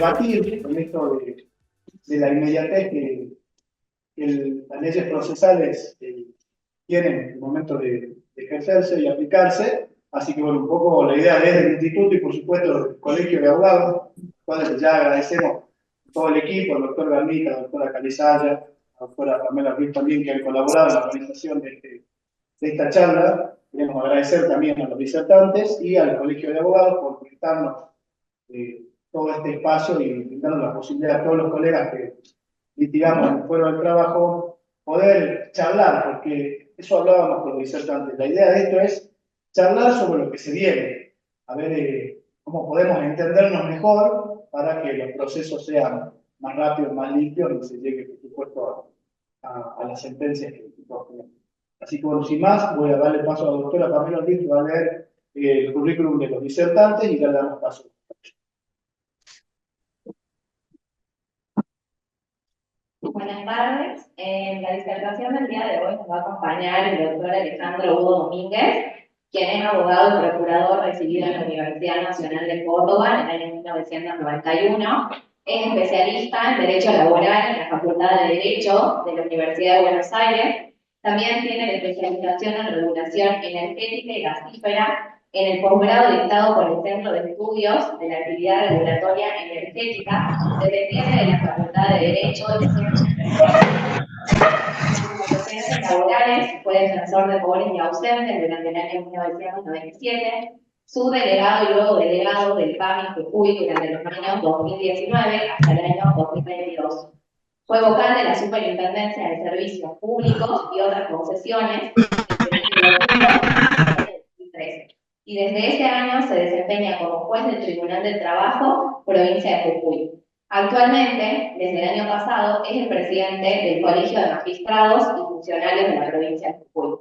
debatir con esto de la inmediatez que las leyes procesales tienen en el momento de ejercerse y aplicarse. Así que, bueno, un poco la idea desde el instituto y, por supuesto, el colegio de abogados, cuales ya agradecemos todo el equipo, el doctor Garnica, la doctora Calizaya, la doctora Pamela Ruiz también, que han colaborado en la organización de esta charla. Queremos agradecer también a los disertantes y al colegio de abogados por prestarnos todo este espacio y brindarnos la posibilidad a todos los colegas que litigamos fuera del trabajo poder charlar, porque eso hablábamos con los disertantes. La idea de esto es charlar sobre lo que se viene, a ver cómo podemos entendernos mejor para que los procesos sean más rápidos, más limpios y se llegue, por supuesto, a las sentencias que tenemos. Así que, bueno, sin más, voy a darle paso a la doctora Pamela Ortiz, que va a leer el currículum de los disertantes y ya le damos paso. Buenas tardes. En la disertación del día de hoy nos va a acompañar el doctor Alejandro Hugo Domínguez, quien es abogado y procurador recibido en la Universidad Nacional de Córdoba en el año 1991. Es especialista en Derecho Laboral en la Facultad de Derecho de la Universidad de Buenos Aires. También tiene la especialización en Regulación Energética y Gasífera en el posgrado dictado por el Centro de Estudios de la Actividad Regulatoria Energética, dependiente de la Facultad de Derecho y Ciencias Laborales. Fue defensor de pobres y ausentes durante el año 1997, subdelegado y luego delegado del PAMI Jujuy durante los años 2019 hasta el año 2022. Fue vocal de la Superintendencia de Servicios Públicos y otras concesiones y desde ese año se desempeña como juez del Tribunal del Trabajo, provincia de Jujuy. Actualmente, desde el año pasado, es el presidente del Colegio de Magistrados y Funcionarios de la provincia de Jujuy.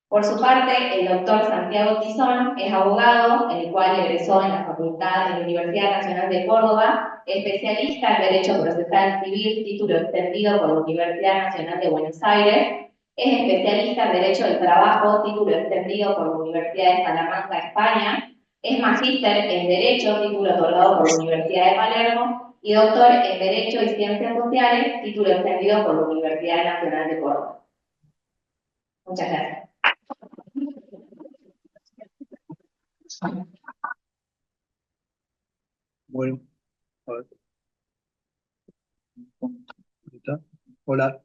Por su parte, el doctor Santiago Tizón es abogado, el cual egresó en la Facultad de la Universidad Nacional de Córdoba, especialista en Derecho Procesal Civil, título extendido por la Universidad Nacional de Buenos Aires. Es especialista en Derecho del Trabajo, título extendido por la Universidad de Salamanca, España. Es magíster en Derecho, título otorgado por la Universidad de Palermo. Y doctor en Derecho y Ciencias Sociales, título extendido por la Universidad Nacional de Córdoba. Muchas gracias. Bueno, a ver. Hola.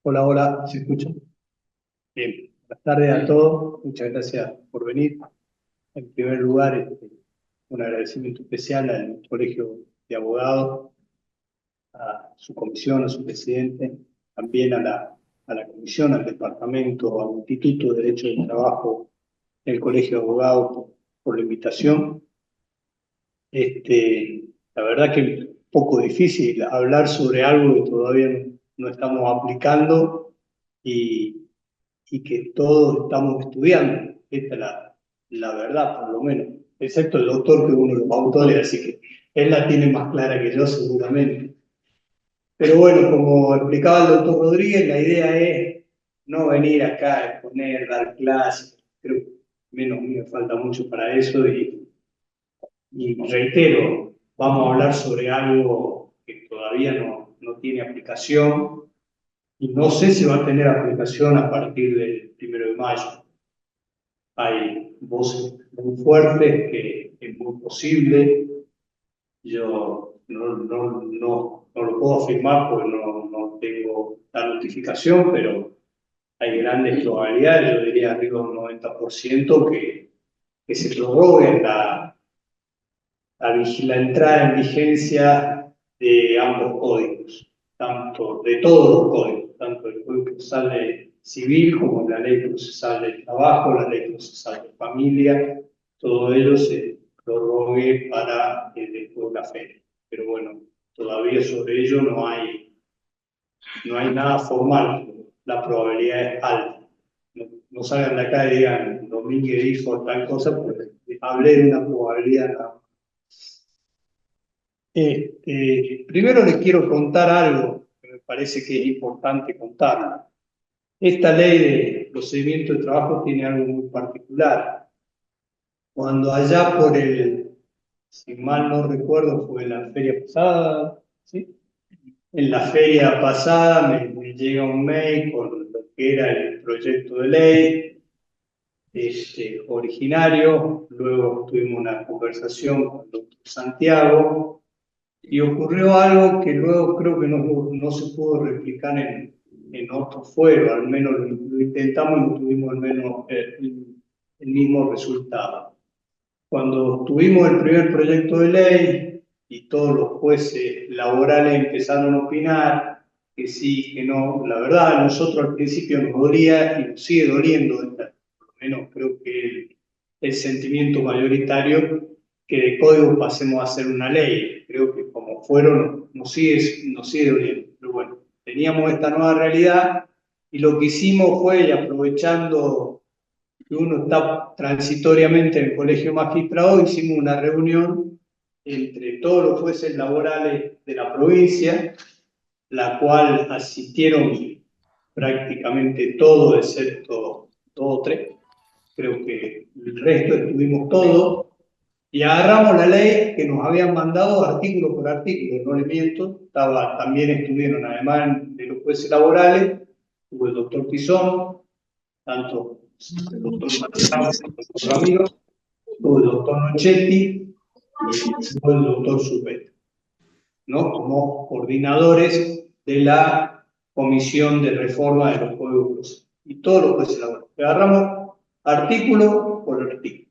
Hola, hola, ¿se escucha? Bien, buenas tardes a todos, muchas gracias por venir. En primer lugar, un agradecimiento especial al Colegio de Abogados, a su comisión, a su presidente, también a la comisión, al departamento, al Instituto de Derecho del Trabajo del Colegio de Abogados por la invitación. La verdad que es un poco difícil hablar sobre algo que todavía no estamos aplicando y que todos estamos estudiando. Esta es la verdad, por lo menos. Excepto el doctor, que es uno de los autores, así que él la tiene más clara que yo, seguramente. Pero bueno, como explicaba el doctor Rodríguez, la idea es no venir acá a exponer, dar clases. Creo que menos me falta mucho para eso y reitero, vamos a hablar sobre algo que todavía no tiene aplicación y no sé si va a tener aplicación a partir del 1 de mayo. Hay voces muy fuertes que es muy posible. Yo no lo puedo afirmar porque no tengo la notificación, pero hay grandes probabilidades, yo diría arriba de un 90%, que se prorrogue la entrada en vigencia de ambos códigos, tanto de todos los códigos, tanto el Código Procesal Civil como la Ley Procesal del Trabajo, la Ley Procesal de Familia, todo ello se prorrogue para después de la feria. Pero bueno, todavía sobre ello no hay nada formal, la probabilidad es alta. No salgan de acá y digan, Domínguez dijo tal cosa, porque hablé de una probabilidad nada más. Primero les quiero contar algo que me parece que es importante contar. Esta ley de procedimiento de trabajo tiene algo muy particular. Cuando allá por el si mal no recuerdo, fue en la feria pasada, ¿sí? En la feria pasada me llega un mail con lo que era el proyecto de ley originario, luego tuvimos una conversación con el doctor Santiago y ocurrió algo que luego creo que no se pudo replicar en otro fuero, al menos lo intentamos y no tuvimos al menos el mismo resultado. Cuando tuvimos el primer proyecto de ley y todos los jueces laborales empezaron a opinar que sí, que no, la verdad a nosotros al principio nos dolía y nos sigue doliendo, por lo menos creo que el sentimiento mayoritario, que de código pasemos a hacer una ley. Creo que como fueron nos sigue doliendo. Pero bueno, teníamos esta nueva realidad y lo que hicimos fue, y aprovechando que uno está transitoriamente en el colegio magistrado, hicimos una reunión entre todos los jueces laborales de la provincia, la cual asistieron prácticamente todos, excepto 2 o 3. Creo que el resto estuvimos todos, y agarramos la ley que nos habían mandado artículo por artículo, no les miento. También estuvieron, además de los jueces laborales, hubo el doctor Tizón, tanto el doctor Marcelo, nuestro amigo, tuvo el doctor Nochetti y tuvo el doctor Supet, ¿no? Como coordinadores de la Comisión de Reforma de los Códigos Procesales. Y todos los jueces laborales. Agarramos artículo por artículo.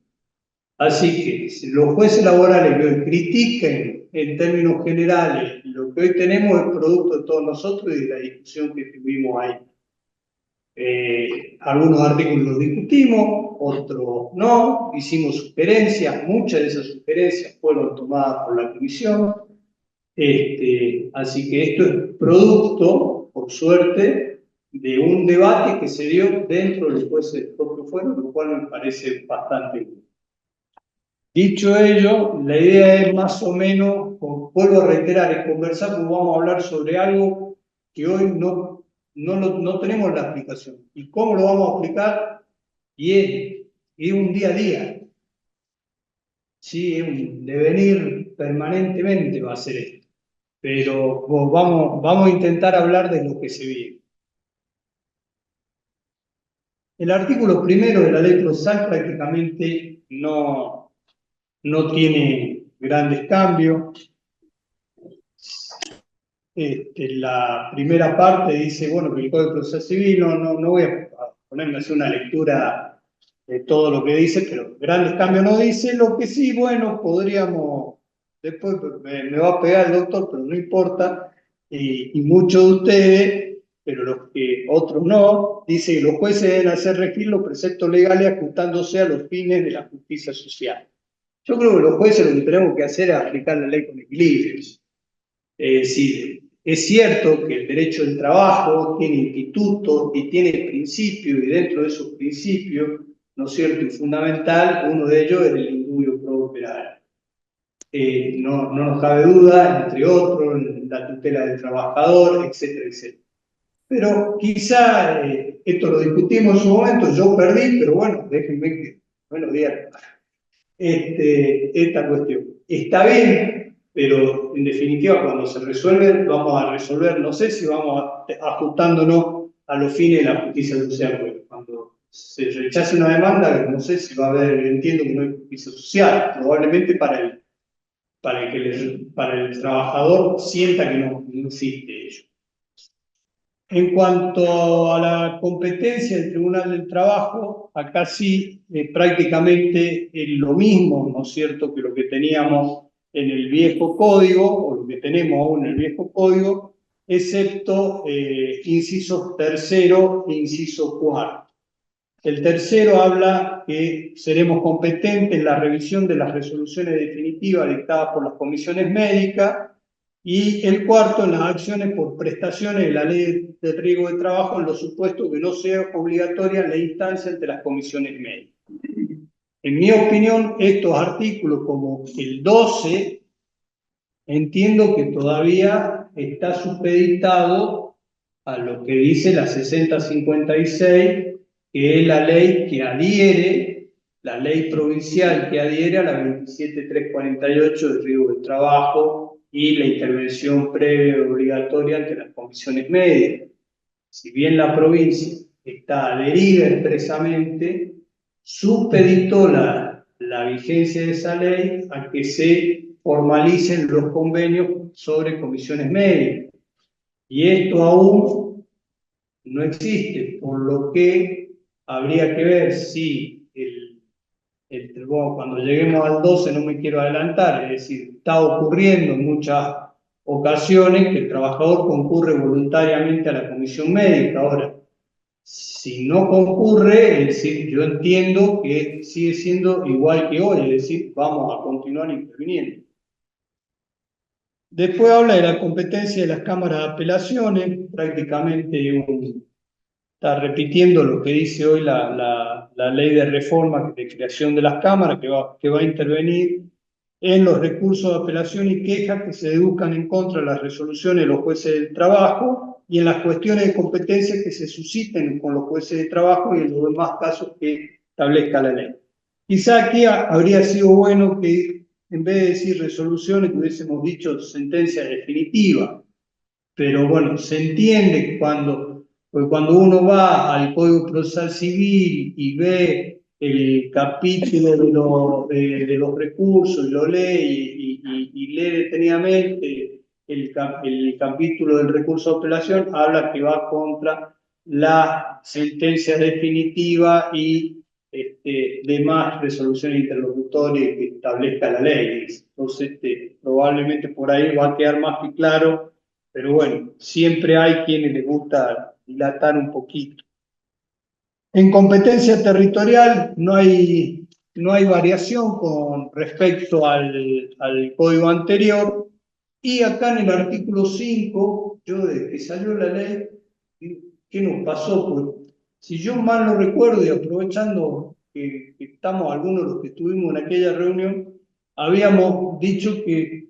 Así que si los jueces laborales que hoy critiquen en términos generales lo que hoy tenemos es producto de todos nosotros y de la discusión que tuvimos ahí. Algunos artículos los discutimos, otros no, hicimos sugerencias, muchas de esas sugerencias fueron tomadas por la comisión, así que esto es producto, por suerte, de un debate que se dio dentro de los jueces del propio fuero, lo cual me parece bastante bien. Dicho ello, la idea es más o menos, vuelvo a reiterar, es conversar, porque vamos a hablar sobre algo que hoy no tenemos la aplicación. ¿Y cómo lo vamos a aplicar? Y es un día a día. Sí, es un devenir permanentemente va a ser esto. Pero vamos a intentar hablar de lo que se vive. El artículo primero de la ley procesal prácticamente no tiene grandes cambios. La primera parte dice, bueno, que el Código Procesal Civil, no voy a ponerme a hacer una lectura de todo lo que dice, pero grandes cambios no dice. Lo que sí, bueno, podríamos, después me va a pegar el doctor, pero no importa, y muchos de ustedes, pero los que otros no, dice que los jueces deben hacer regir los preceptos legales ajustándose a los fines de la justicia social. Yo creo que los jueces lo que tenemos que hacer es aplicar la ley con equilibrio. Es cierto que el derecho del trabajo tiene institutos y tiene principios, y dentro de esos principios, ¿no es cierto?, y fundamental, uno de ellos es el indubio pro operario. No nos cabe duda, entre otros, la tutela del trabajador, etcétera, etcétera. Pero quizá esto lo discutimos en su momento, yo perdí, pero bueno, déjenme que, buenos días, esta cuestión. Está bien, pero en definitiva cuando se resuelve, vamos a resolver, no sé si vamos ajustándonos a los fines de la justicia social, porque cuando se rechace una demanda, no sé si va a haber, entiendo que no hay justicia social, probablemente para el trabajador sienta que no existe ello. En cuanto a la competencia del Tribunal del Trabajo, acá sí prácticamente es lo mismo, ¿no es cierto?, que lo que teníamos en el viejo código, o lo que tenemos aún en el viejo código, excepto inciso tercero e inciso cuarto. El tercero habla que seremos competentes en la revisión de las resoluciones definitivas dictadas por las comisiones médicas, y el cuarto en las acciones por prestaciones de la ley de riesgo de trabajo en los supuestos que no sea obligatoria la instancia ante las comisiones médicas. En mi opinión, estos artículos como el 12, entiendo que todavía está supeditado a lo que dice la 6056, que es la ley que adhiere la ley provincial que adhiere a la 27348 del riesgo del trabajo y la intervención previa y obligatoria ante las comisiones médicas. Si bien la provincia está adherida expresamente, supeditó la vigencia de esa ley a que se formalicen los convenios sobre comisiones médicas. Y esto aún no existe, por lo que habría que ver si bueno, cuando lleguemos al 12 no me quiero adelantar, es decir, está ocurriendo en muchas ocasiones que el trabajador concurre voluntariamente a la comisión médica. Ahora, si no concurre, es decir, yo entiendo que sigue siendo igual que hoy, es decir, vamos a continuar interviniendo. Después habla de la competencia de las cámaras de apelaciones, prácticamente está repitiendo lo que dice hoy la ley de reforma de creación de las cámaras, que va a intervenir en los recursos de apelación y quejas que se deduzcan en contra de las resoluciones de los jueces del trabajo y en las cuestiones de competencia que se susciten con los jueces de trabajo y en los demás casos que establezca la ley. Quizá aquí habría sido bueno que en vez de decir resoluciones, que hubiésemos dicho sentencia definitiva, pero bueno, se entiende porque cuando uno va al Código Procesal Civil y ve el capítulo de los recursos y lo lee y lee detenidamente el capítulo del recurso de apelación, habla que va contra la sentencia definitiva y demás resoluciones interlocutorias que establezca la ley. Entonces, probablemente por ahí va a quedar más que claro, pero bueno, siempre hay quienes les gusta dilatar un poquito. En competencia territorial no hay variación con respecto al código anterior, y acá en el artículo 5, yo desde que salió la ley, ¿qué nos pasó? Pues, si yo mal no recuerdo, y aprovechando que estamos algunos de los que estuvimos en aquella reunión, habíamos dicho que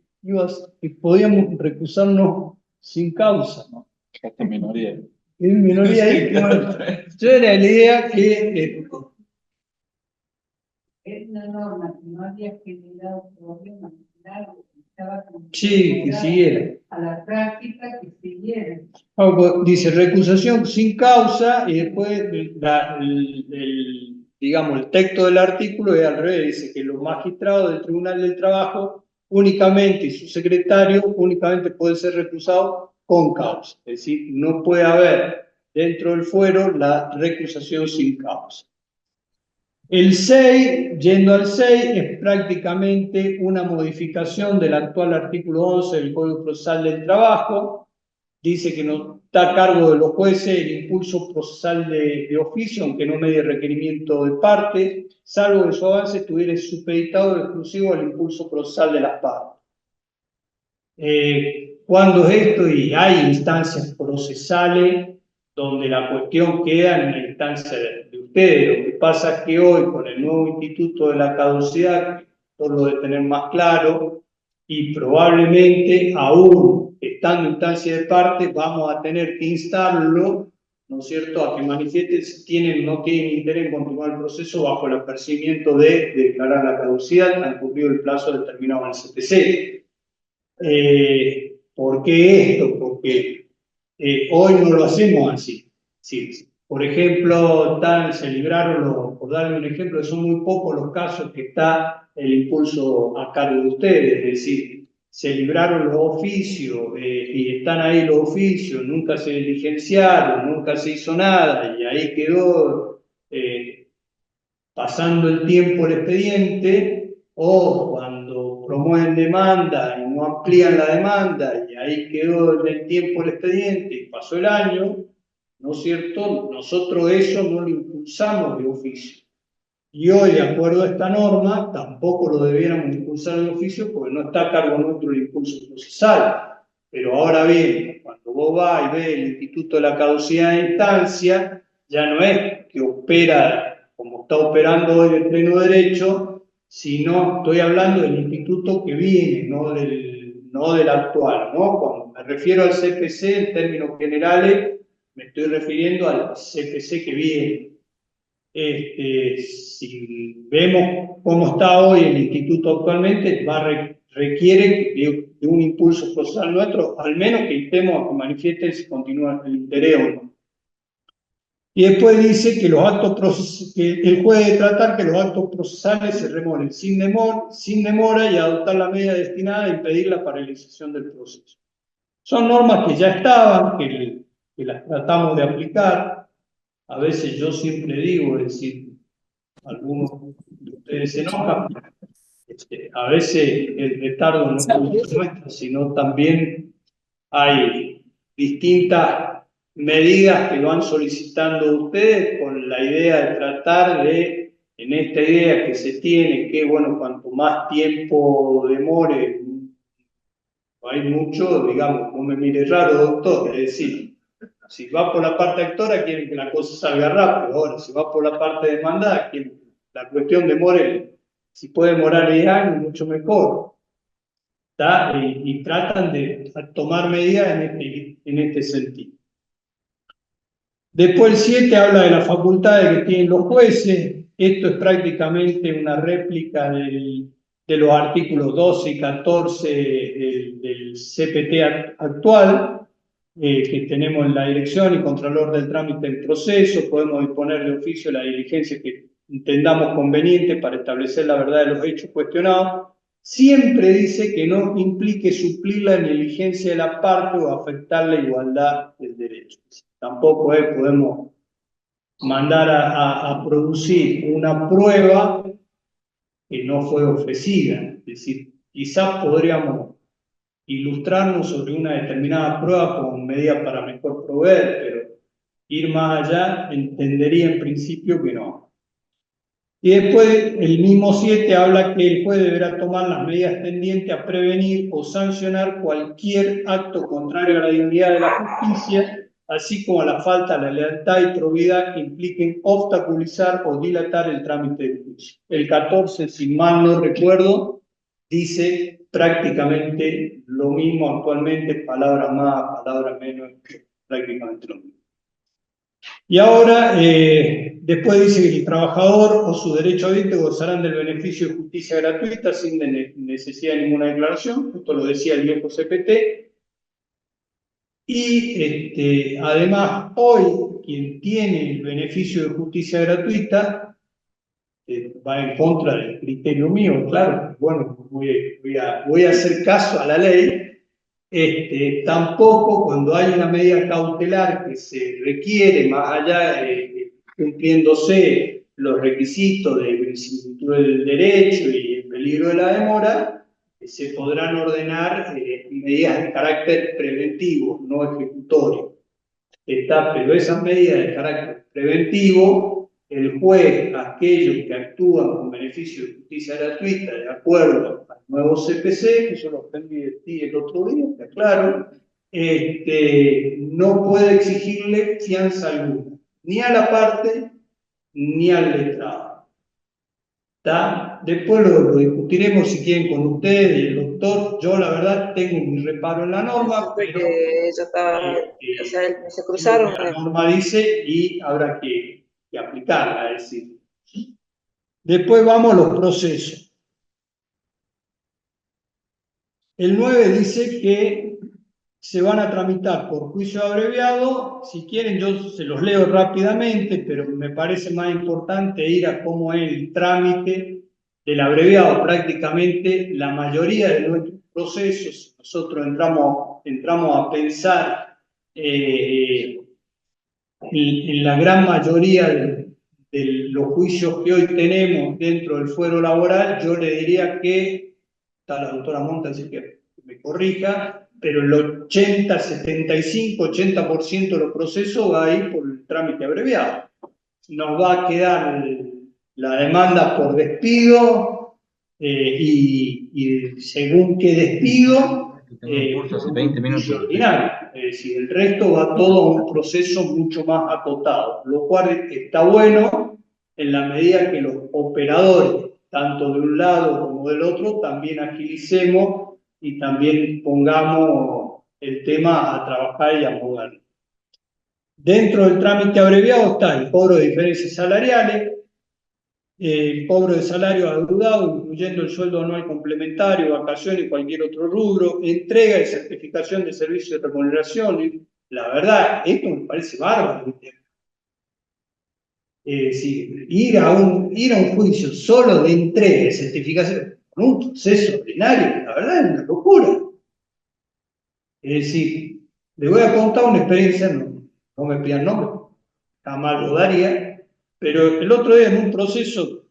podíamos recusarnos sin causa, ¿no? Esta minoría. Es minoría ahí. Yo era la idea que Es una norma que no había generado problemas, claro, estaba sí, que siguiera. a la práctica que siguiera. Dice recusación sin causa y después digamos, el texto del artículo es al revés, dice que los magistrados del Tribunal del Trabajo únicamente y su secretario únicamente pueden ser recusados con causa. Es decir, no puede haber dentro del fuero la recusación sin causa. El 6, yendo al 6, es prácticamente una modificación del actual artículo 11 del Código Procesal del Trabajo. Dice que no está a cargo de los jueces el impulso procesal de oficio, aunque no medie requerimiento de parte, salvo que su avance estuviera supeditado exclusivo al impulso procesal de las partes. ¿Cuándo es esto? Y hay instancias procesales donde la cuestión queda en la instancia de ustedes. Lo que pasa es que hoy, con el nuevo instituto de la caducidad, todos lo de tener más claro, y probablemente aún estando en instancia de parte, vamos a tener que instarlo, ¿no es cierto?, a que manifiesten si no tienen interés en continuar el proceso bajo el apercibimiento de declarar la caducidad, han cumplido el plazo determinado en el CPC. ¿Por qué esto? Porque hoy no lo hacemos así. Sí. Por ejemplo, se libraron, por darle un ejemplo, son muy pocos los casos que está el impulso a cargo de ustedes, es decir, se libraron los oficios y están ahí los oficios, nunca se diligenciaron, nunca se hizo nada y ahí quedó pasando el tiempo el expediente, o cuando promueven demanda y no amplían la demanda y ahí quedó en el tiempo el expediente y pasó el año, ¿no es cierto? Nosotros eso no lo impulsamos de oficio. Y hoy, de acuerdo a esta norma, tampoco lo debiéramos impulsar de oficio porque no está a cargo nuestro el impulso procesal. Pero ahora bien, cuando vos vas y ves el Instituto de la Caducidad de Instancia, ya no es que opera como está operando hoy el pleno derecho, sino estoy hablando del instituto que viene, no del actual, ¿no? Cuando me refiero al CPC, en términos generales, me estoy refiriendo al CPC que viene. Si vemos cómo está hoy el instituto actualmente, requiere de un impulso procesal nuestro, al menos que estemos a que manifiesten si continúa el interés o no. Y después dice que el juez debe tratar que los actos procesales se remoren sin demora y adoptar la medida destinada a impedir la paralización del proceso. Son normas que ya estaban, que las tratamos de aplicar. A veces yo siempre digo, es decir, algunos de ustedes se enojan, a veces el retardo no es culpa nuestra, sino también hay distintas medidas que van solicitando ustedes con la idea de tratar de, en esta idea que se tiene, que bueno, cuanto más tiempo demore, hay mucho, digamos, no me mire raro, doctor, es decir, si va por la parte actora, quieren que la cosa salga rápido. Ahora, si va por la parte demandada, quieren que la cuestión demore, si puede demorar 10 años, mucho mejor. Y tratan de tomar medidas en este sentido. Después el 7 habla de las facultades que tienen los jueces. Esto es prácticamente una réplica de los artículos 12 y 14 del CPT actual, que tenemos en la dirección y contralor del trámite del proceso. Podemos disponer de oficio la diligencia que entendamos conveniente para establecer la verdad de los hechos cuestionados. Siempre dice que no implique suplir la negligencia de la parte o afectar la igualdad del derecho. Tampoco podemos mandar a producir una prueba que no fue ofrecida. Es decir, quizás podríamos ilustrarnos sobre una determinada prueba como medida para mejor proveer, pero ir más allá entendería en principio que no. Y después el mismo 7 habla que el juez deberá tomar las medidas tendientes a prevenir o sancionar cualquier acto contrario a la dignidad de la justicia, así como a la falta de la lealtad y probidad que impliquen obstaculizar o dilatar el trámite de juicio. El 14, si mal no recuerdo, dice prácticamente lo mismo actualmente, palabras más, palabras menos, prácticamente lo mismo. Y ahora, después dice que el trabajador o su derecho habiente gozarán del beneficio de justicia gratuita sin necesidad de ninguna declaración. Esto lo decía el viejo CPT. Y además, hoy, quien tiene el beneficio de justicia gratuita va en contra del criterio mío, claro. Bueno, voy a hacer caso a la ley. Tampoco cuando hay una medida cautelar que se requiere, más allá cumpliéndose los requisitos de similitud del derecho y el peligro de la demora, se podrán ordenar medidas de carácter preventivo, no ejecutorio. Pero esas medidas de carácter preventivo, el juez, aquellos que actúan con beneficio de justicia gratuita de acuerdo al nuevo CPC, que yo lo aprendí de ti el otro día, está claro, no puede exigirle fianza alguna, ni a la parte ni al letrado. Después lo discutiremos si quieren con ustedes y el doctor. Yo la verdad tengo mi reparo en la norma, pero ya estaba, o sea, se cruzaron. la norma dice y habrá que aplicarla, es decir. Después vamos a los procesos. El 9 dice que se van a tramitar por juicio abreviado. Si quieren, yo se los leo rápidamente, pero me parece más importante ir a cómo es el trámite del abreviado. Prácticamente la mayoría de nuestros procesos, nosotros entramos a pensar en la gran mayoría de los juicios que hoy tenemos dentro del fuero laboral. Yo le diría que, está la doctora Monta, así que me corrija, pero el 80, 75, 80% de los procesos va a ir por el trámite abreviado. Nos va a quedar la demanda por despido y según qué despido, hace 20 minutos. ordinario. Es decir, el resto va todo a un proceso mucho más acotado, lo cual está bueno en la medida que los operadores, tanto de un lado como del otro, también agilicemos y también pongamos el tema a trabajar y a moverlo. Dentro del trámite abreviado está el cobro de diferencias salariales, el cobro de salario adeudado, incluyendo el sueldo anual complementario, vacaciones y cualquier otro rubro, entrega y certificación de servicios de remuneración. La verdad, esto me parece bárbaro. Sí, ir a un juicio solo de entrega y certificación con un proceso ordinario, la verdad es una locura. Es decir, le voy a contar una experiencia, no me pidan nombre, jamás lo daría, pero el otro día en un proceso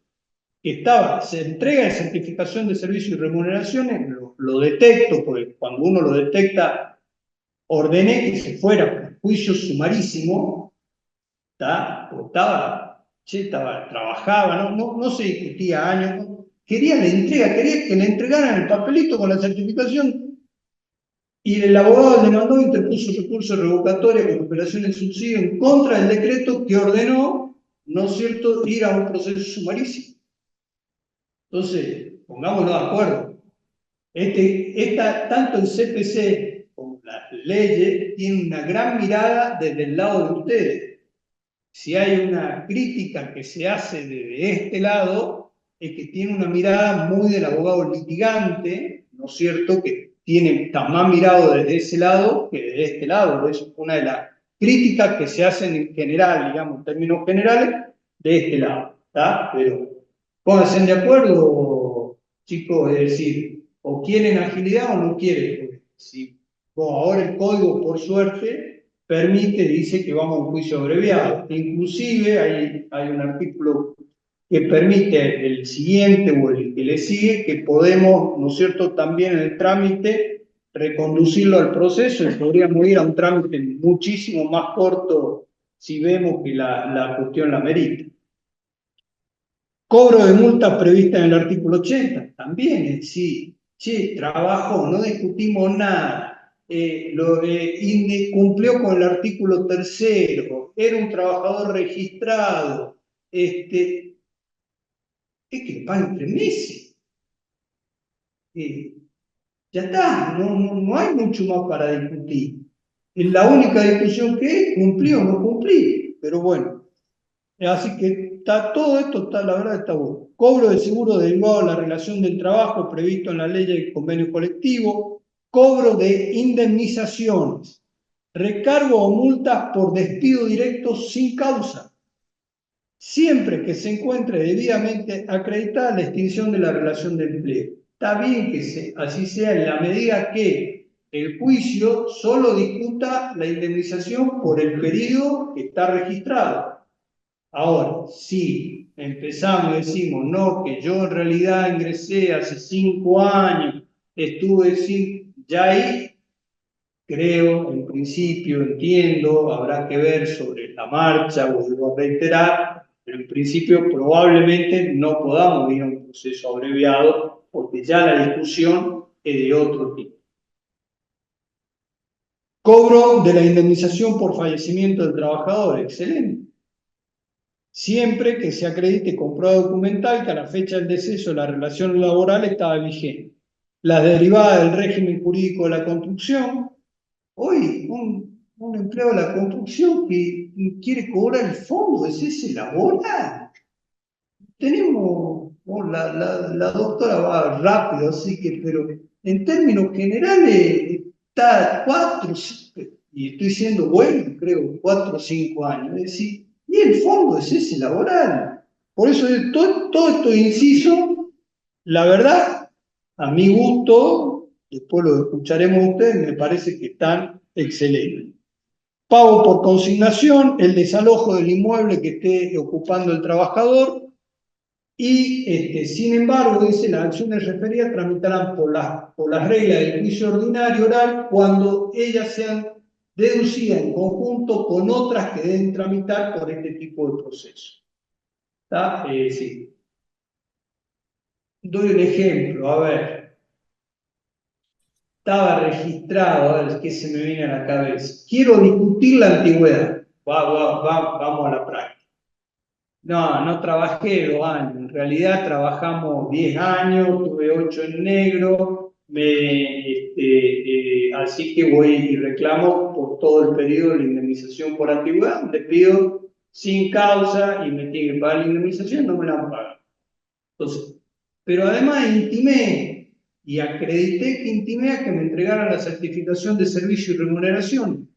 que se entrega de certificación de servicios y remuneraciones, lo detecto, porque cuando uno lo detecta, ordené que se fuera por juicio sumarísimo, trabajaba, no se discutía años, quería que le entregaran el papelito con la certificación y el abogado del demandado interpuso recurso revocatorio con operación en subsidio en contra del decreto que ordenó, ¿no es cierto?, ir a un proceso sumarísimo. Entonces, pongámonos de acuerdo. Tanto el CPC como las leyes tienen una gran mirada desde el lado de ustedes. Si hay una crítica que se hace desde este lado, es que tiene una mirada muy del abogado litigante, ¿no es cierto?, que está más mirado desde ese lado que desde este lado. Es una de las críticas que se hacen en general, digamos, en términos generales, de este lado. ¿Está? Pero pónganse de acuerdo, chicos, es decir, o quieren agilidad o no quieren. Porque si, ahora el código, por suerte, dice que vamos a un juicio abreviado. Inclusive hay un artículo que permite el siguiente o el que le sigue, que podemos, ¿no es cierto?, también en el trámite reconducirlo al proceso y podríamos ir a un trámite muchísimo más corto si vemos que la cuestión la merita. Cobro de multas previstas en el artículo 80, también es decir, trabajó, no discutimos nada, cumplió con el artículo 3º, era un trabajador registrado, es que le pagan 3 meses. Ya está, no hay mucho más para discutir. La única discusión que es cumplir o no cumplir, pero bueno. Así que todo esto, la verdad, está bueno. Cobro de seguro derivado de la relación del trabajo previsto en la ley de convenio colectivo, cobro de indemnizaciones, recargo o multas por despido directo sin causa, siempre que se encuentre debidamente acreditada la extinción de la relación de empleo. Está bien que así sea en la medida que el juicio solo discuta la indemnización por el periodo que está registrado. Ahora, si empezamos y decimos, no, que yo en realidad ingresé hace 5 años, estuve ya ahí, creo, en principio, entiendo, habrá que ver sobre la marcha, vuelvo a reiterar, pero en principio probablemente no podamos ir a un proceso abreviado porque ya la discusión es de otro tipo. Cobro de la indemnización por fallecimiento del trabajador, excelente. Siempre que se acredite con prueba documental que a la fecha del deceso la relación laboral estaba vigente. Las derivadas del régimen jurídico de la construcción. Hoy, un empleado de la construcción que quiere cobrar el fondo de cese laboral. Tenemos, la doctora va rápido, así que, pero en términos generales está 4, y estoy siendo bueno, creo, 4 o 5 años. Es decir, y el fondo es ese laboral. Por eso todo esto inciso, la verdad, a mi gusto, después lo escucharemos ustedes, me parece que están excelentes. Pago por consignación, el desalojo del inmueble que esté ocupando el trabajador y, sin embargo, dice, las acciones referidas tramitarán por las reglas del juicio ordinario oral cuando ellas sean deducidas en conjunto con otras que deben tramitar por este tipo de proceso. ¿Está? Sí. Doy un ejemplo, a ver. Estaba registrado, a ver qué se me viene a la cabeza. Quiero discutir la antigüedad. Vamos a la práctica. No trabajé 2 años. En realidad trabajamos 10 años, tuve 8 en negro así que voy y reclamo por todo el periodo de la indemnización por antigüedad, le pido sin causa y me tiene que pagar la indemnización, no me la han pagado. Entonces, pero además intimé y acredité que intimé a que me entregaran la certificación de servicio y remuneración.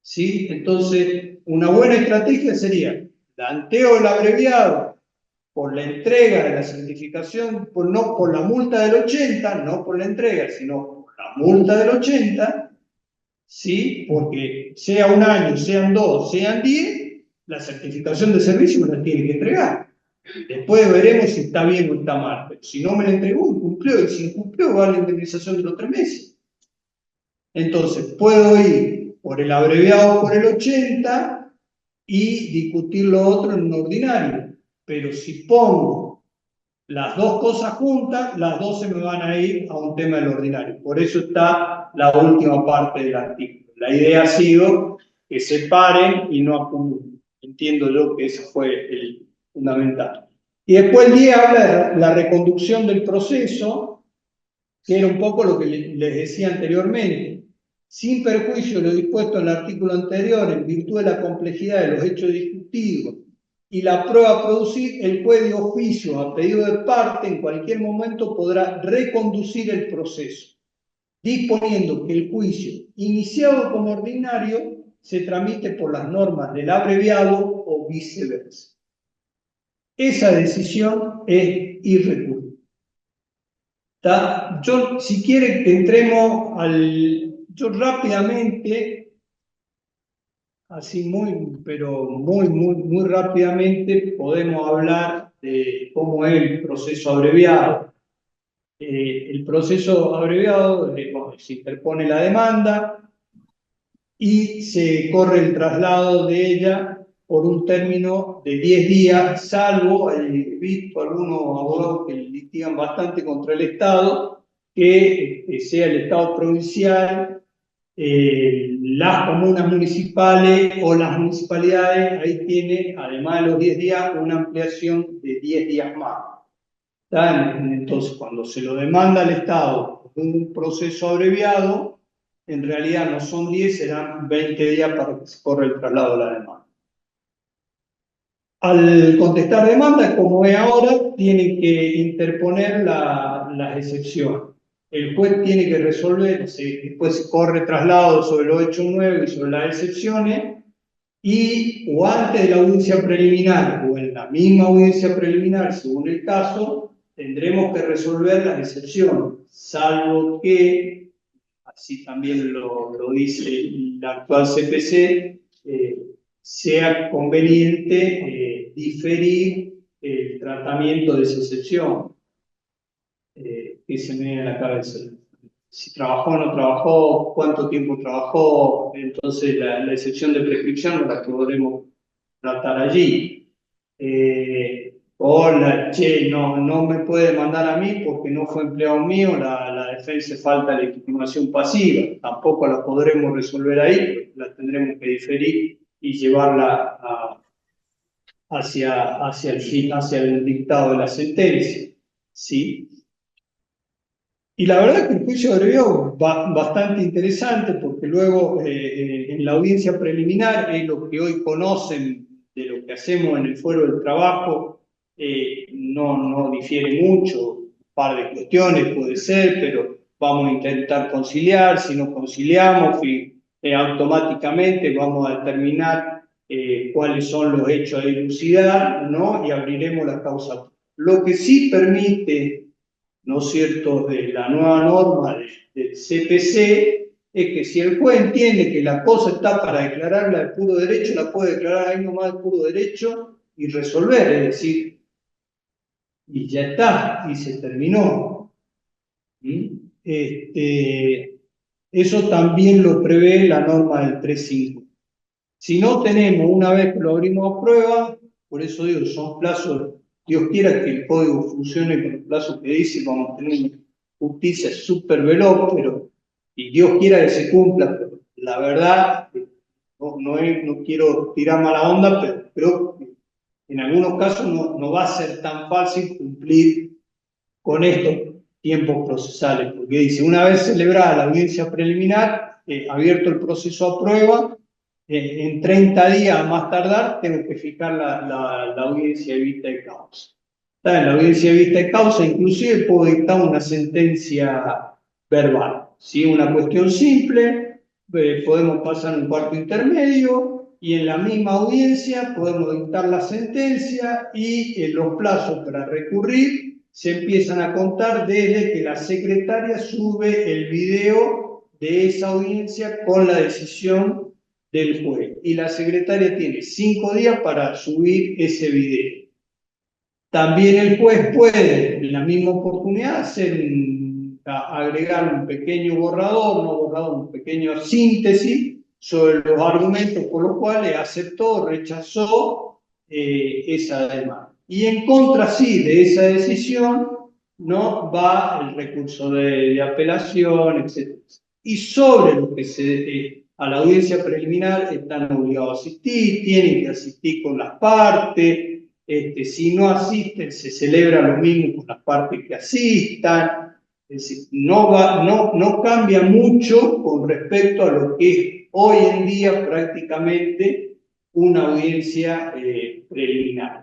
¿Sí? Entonces, una buena estrategia sería planteo el abreviado por la entrega de la certificación, no por la multa del 80, no por la entrega, sino por la multa del 80, ¿sí? Porque sea un año, sean 2, sean 10, la certificación de servicio me la tiene que entregar. Después veremos si está bien o está mal, pero si no me la entregó, incumplió, y si incumplió, va a la indemnización de los 3 meses. Entonces, puedo ir por el abreviado por el 80 y discutir lo otro en un ordinario, pero si pongo las dos cosas juntas, las dos se me van a ir a un tema del ordinario. Por eso está la última parte del artículo. La idea ha sido que separen y no acumulen. Entiendo yo que ese fue el fundamental. Y después el 10 habla de la reconducción del proceso, que era un poco lo que les decía anteriormente. Sin perjuicio de lo dispuesto en el artículo anterior, en virtud de la complejidad de los hechos discutidos y la prueba a producir, el juez de oficio, a pedido de parte, en cualquier momento podrá reconducir el proceso, disponiendo que el juicio, iniciado como ordinario, se tramite por las normas del abreviado o viceversa. Esa decisión es irrecurrible. Yo, si quiere que entremos yo rápidamente, así muy rápidamente, podemos hablar de cómo es el proceso abreviado. El proceso abreviado, se interpone la demanda y se corre el traslado de ella por un término de 10 días, salvo, he visto algunos abogados que litigan bastante contra el Estado, que sea el Estado provincial, las comunas municipales o las municipalidades, ahí tiene, además de los 10 días, una ampliación de 10 días más. Entonces, cuando se lo demanda al Estado un proceso abreviado, en realidad no son 10, serán 20 días para que se corra el traslado de la demanda. Al contestar demanda, como es ahora, tiene que interponer las excepciones. El juez tiene que resolver, después se corre traslado sobre los hechos nuevos y sobre las excepciones, y o antes de la audiencia preliminar o en la misma audiencia preliminar, según el caso, tendremos que resolver las excepciones, salvo que, así también lo dice la actual CPC, sea conveniente diferir el tratamiento de esa excepción, que se me viene a la cabeza. Si trabajó o no trabajó, cuánto tiempo trabajó, entonces la excepción de prescripción no la podremos tratar allí. No me puede demandar a mí porque no fue empleado mío, la defensa falta de legitimación pasiva, tampoco la podremos resolver ahí, la tendremos que diferir y llevarla hacia el dictado de la sentencia, ¿sí? Y la verdad que el juicio abreviado va bastante interesante porque luego en la audiencia preliminar es lo que hoy conocen de lo que hacemos en el fuero del trabajo, no difiere mucho, un par de cuestiones puede ser, pero vamos a intentar conciliar, si no conciliamos, automáticamente vamos a determinar cuáles son los hechos a dilucidar, ¿no? Y abriremos la causa. Lo que sí permite, ¿no es cierto?, de la nueva norma del CPC, es que si el juez entiende que la cosa está para declararla de puro derecho, la puede declarar ahí nomás de puro derecho y resolver, es decir, y ya está, y se terminó. Eso también lo prevé la norma del 3.5. Si no tenemos, una vez que lo abrimos a prueba, por eso digo, son plazos, Dios quiera que el código funcione con los plazos que dice, vamos a tener una justicia súper veloz, y Dios quiera que se cumpla, pero la verdad, no quiero tirar mala onda, pero creo que en algunos casos no va a ser tan fácil cumplir con esto, tiempos procesales, porque dice, una vez celebrada la audiencia preliminar, abierto el proceso a prueba, en 30 días a más tardar tengo que fijar la audiencia de vista de causa. Está en la audiencia de vista de causa, inclusive puedo dictar una sentencia verbal, ¿sí? Una cuestión simple, podemos pasar un cuarto intermedio y en la misma audiencia podemos dictar la sentencia y los plazos para recurrir se empiezan a contar desde que la secretaria sube el video de esa audiencia con la decisión del juez. Y la secretaria tiene 5 días para subir ese video. También el juez puede, en la misma oportunidad, agregar un pequeño borrador, no borrador, un pequeño síntesis sobre los argumentos por los cuales aceptó o rechazó esa demanda. Y en contra, sí, de esa decisión, ¿no? Va el recurso de apelación, etc. Y sobre lo que a la audiencia preliminar están obligados a asistir, tienen que asistir con las partes. Si no asisten, se celebra lo mismo con las partes que asistan. Es decir, no cambia mucho con respecto a lo que es hoy en día prácticamente una audiencia preliminar.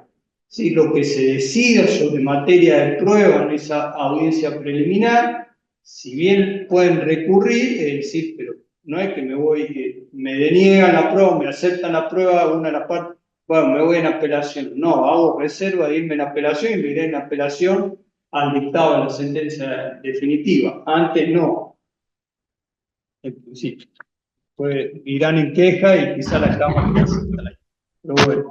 ¿Sí? Lo que se decida sobre materia de prueba en esa audiencia preliminar, si bien pueden recurrir, es decir, pero no es que me deniegan la prueba, me aceptan la prueba, una de las partes, bueno, me voy en apelación. No, hago reserva de irme en apelación y me iré en apelación al dictado de la sentencia definitiva. Antes no, en principio. Pues irán en queja y quizá la Cámara. Pero bueno.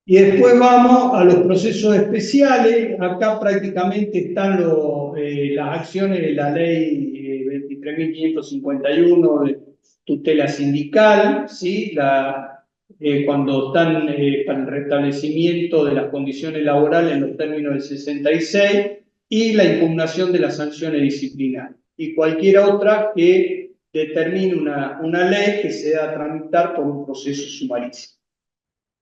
Y después vamos a los procesos especiales. Acá prácticamente están las acciones de la ley 23.551 de tutela sindical, ¿sí? Cuando están para el restablecimiento de las condiciones laborales en los términos del 66 y la impugnación de las sanciones disciplinarias. Y cualquier otra que determine una ley que se da a tramitar por un proceso sumarísimo.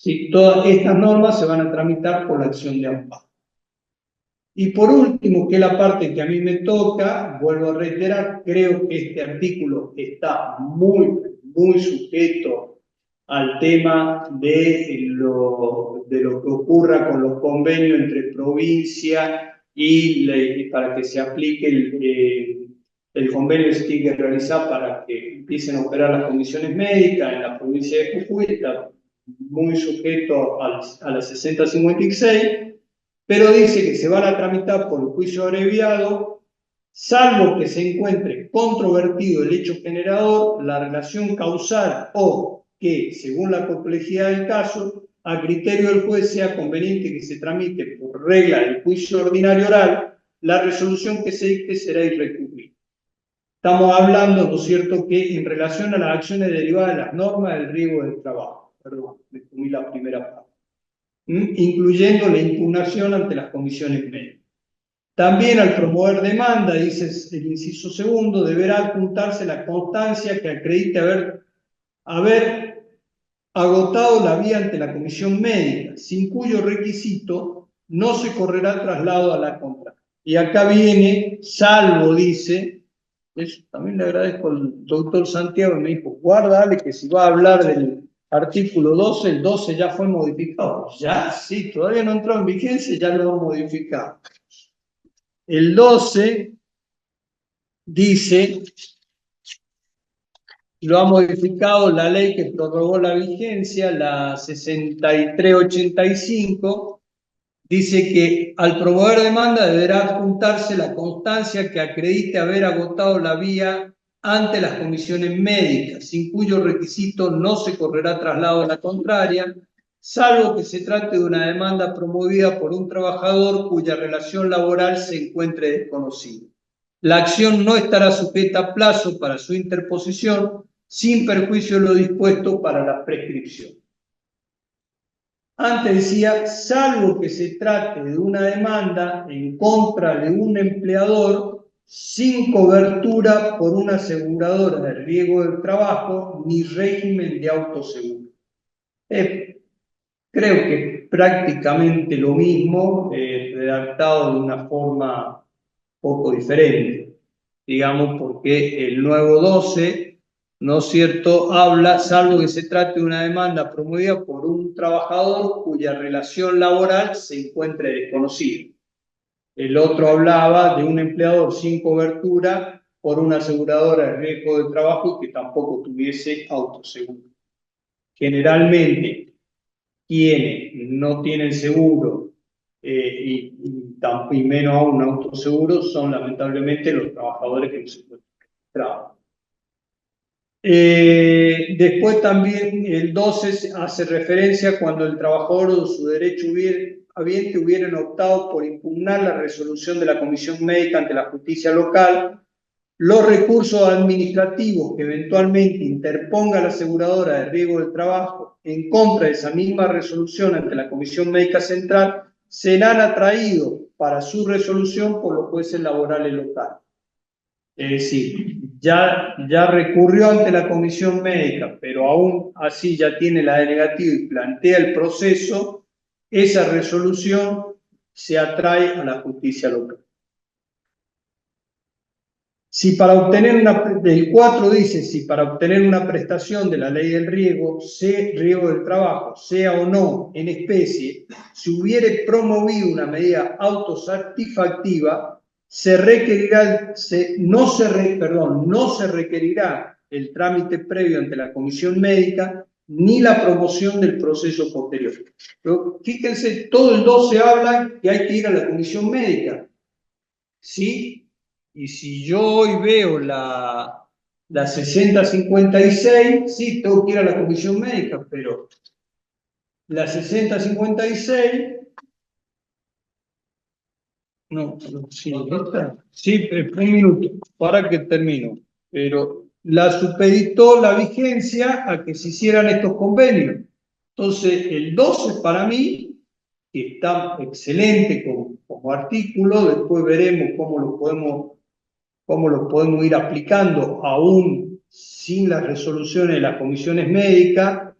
Sí, todas estas normas se van a tramitar por la acción de amparo. Y por último, que es la parte que a mí me toca, vuelvo a reiterar, creo que este artículo está muy sujeto al tema de lo que ocurra con los convenios entre provincia y para que se aplique el convenio que se tiene que realizar para que empiecen a operar las comisiones médicas en la provincia de Jujuy, está muy sujeto a la 6056, pero dice que se van a tramitar por el juicio abreviado, salvo que se encuentre controvertido el hecho generador, la relación causal o que, según la complejidad del caso, a criterio del juez sea conveniente que se tramite por regla del juicio ordinario oral, la resolución que se dicte será irrecurrible. Estamos hablando, ¿no es cierto?, que en relación a las acciones derivadas de las normas del riesgo del trabajo, perdón, me comí la primera parte, incluyendo la impugnación ante las comisiones médicas. También al promover demanda, dice el inciso segundo, deberá adjuntarse la constancia que acredite haber agotado la vía ante la comisión médica, sin cuyo requisito no se correrá traslado a la compra. Y acá viene, salvo, dice, eso también le agradezco al doctor Santiago, me dijo, guárdale que si va a hablar del artículo 12, el 12 ya fue modificado. Ya, sí, todavía no entró en vigencia, ya lo hemos modificado. El 12 dice, lo ha modificado la ley que prorrogó la vigencia, la 6385, dice que al promover demanda deberá adjuntarse la constancia que acredite haber agotado la vía ante las comisiones médicas, sin cuyo requisito no se correrá traslado a la contraria, salvo que se trate de una demanda promovida por un trabajador cuya relación laboral se encuentre desconocida. La acción no estará sujeta a plazo para su interposición, sin perjuicio de lo dispuesto para la prescripción. Antes decía, salvo que se trate de una demanda en contra de un empleador sin cobertura por una aseguradora de riesgo del trabajo ni régimen de autoseguro. Creo que prácticamente lo mismo, redactado de una forma poco diferente, digamos, porque el nuevo 12, ¿no es cierto?, habla, salvo que se trate de una demanda promovida por un trabajador cuya relación laboral se encuentre desconocida. El otro hablaba de un empleador sin cobertura por una aseguradora de riesgo de trabajo que tampoco tuviese autoseguro. Generalmente, quienes no tienen seguro y menos aún autoseguro son lamentablemente los trabajadores que no se encuentran en trabajo. Después también el 12 hace referencia cuando el trabajador o su derecho habiente hubieran optado por impugnar la resolución de la comisión médica ante la justicia local, los recursos administrativos que eventualmente interponga la aseguradora de riesgo del trabajo en contra de esa misma resolución ante la comisión médica central serán atraídos para su resolución por los jueces laborales locales. Es decir, ya recurrió ante la comisión médica, pero aún así ya tiene la delegativa y plantea el proceso, esa resolución se atrae a la justicia local. Si para obtener del 4 dice, si para obtener una prestación de la ley del riesgo del trabajo, sea o no en especie, se hubiere promovido una medida autosatisfactiva, no se requerirá el trámite previo ante la comisión médica ni la promoción del proceso posterior. Pero fíjense, todo el 12 habla que hay que ir a la comisión médica, ¿sí? Y si yo hoy veo la 6056, sí, tengo que ir a la comisión médica, pero la 6056, sí, un minuto, para que termino, pero la supeditó la vigencia a que se hicieran estos convenios. Entonces, el 12 para mí, que está excelente como artículo, después veremos cómo lo podemos ir aplicando aún sin las resoluciones de las comisiones médicas.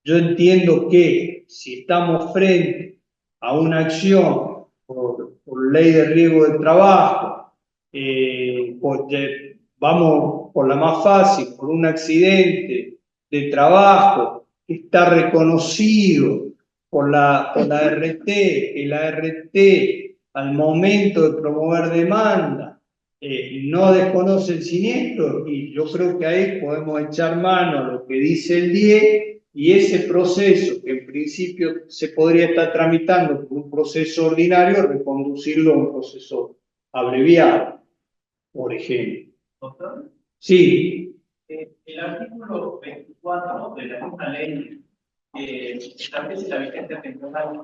Yo entiendo que si estamos frente a una acción por ley de riesgo del trabajo, vamos por la más fácil, por un accidente de trabajo que está reconocido por la RT, que la RT al momento de promover demanda no desconoce el siniestro, y yo creo que ahí podemos echar mano a lo que dice el 10 y ese proceso que en principio se podría estar tramitando por un proceso ordinario, reconducirlo a un proceso abreviado, por ejemplo. Doctor, Sí. el artículo 24 de la misma ley establece la vigencia temporal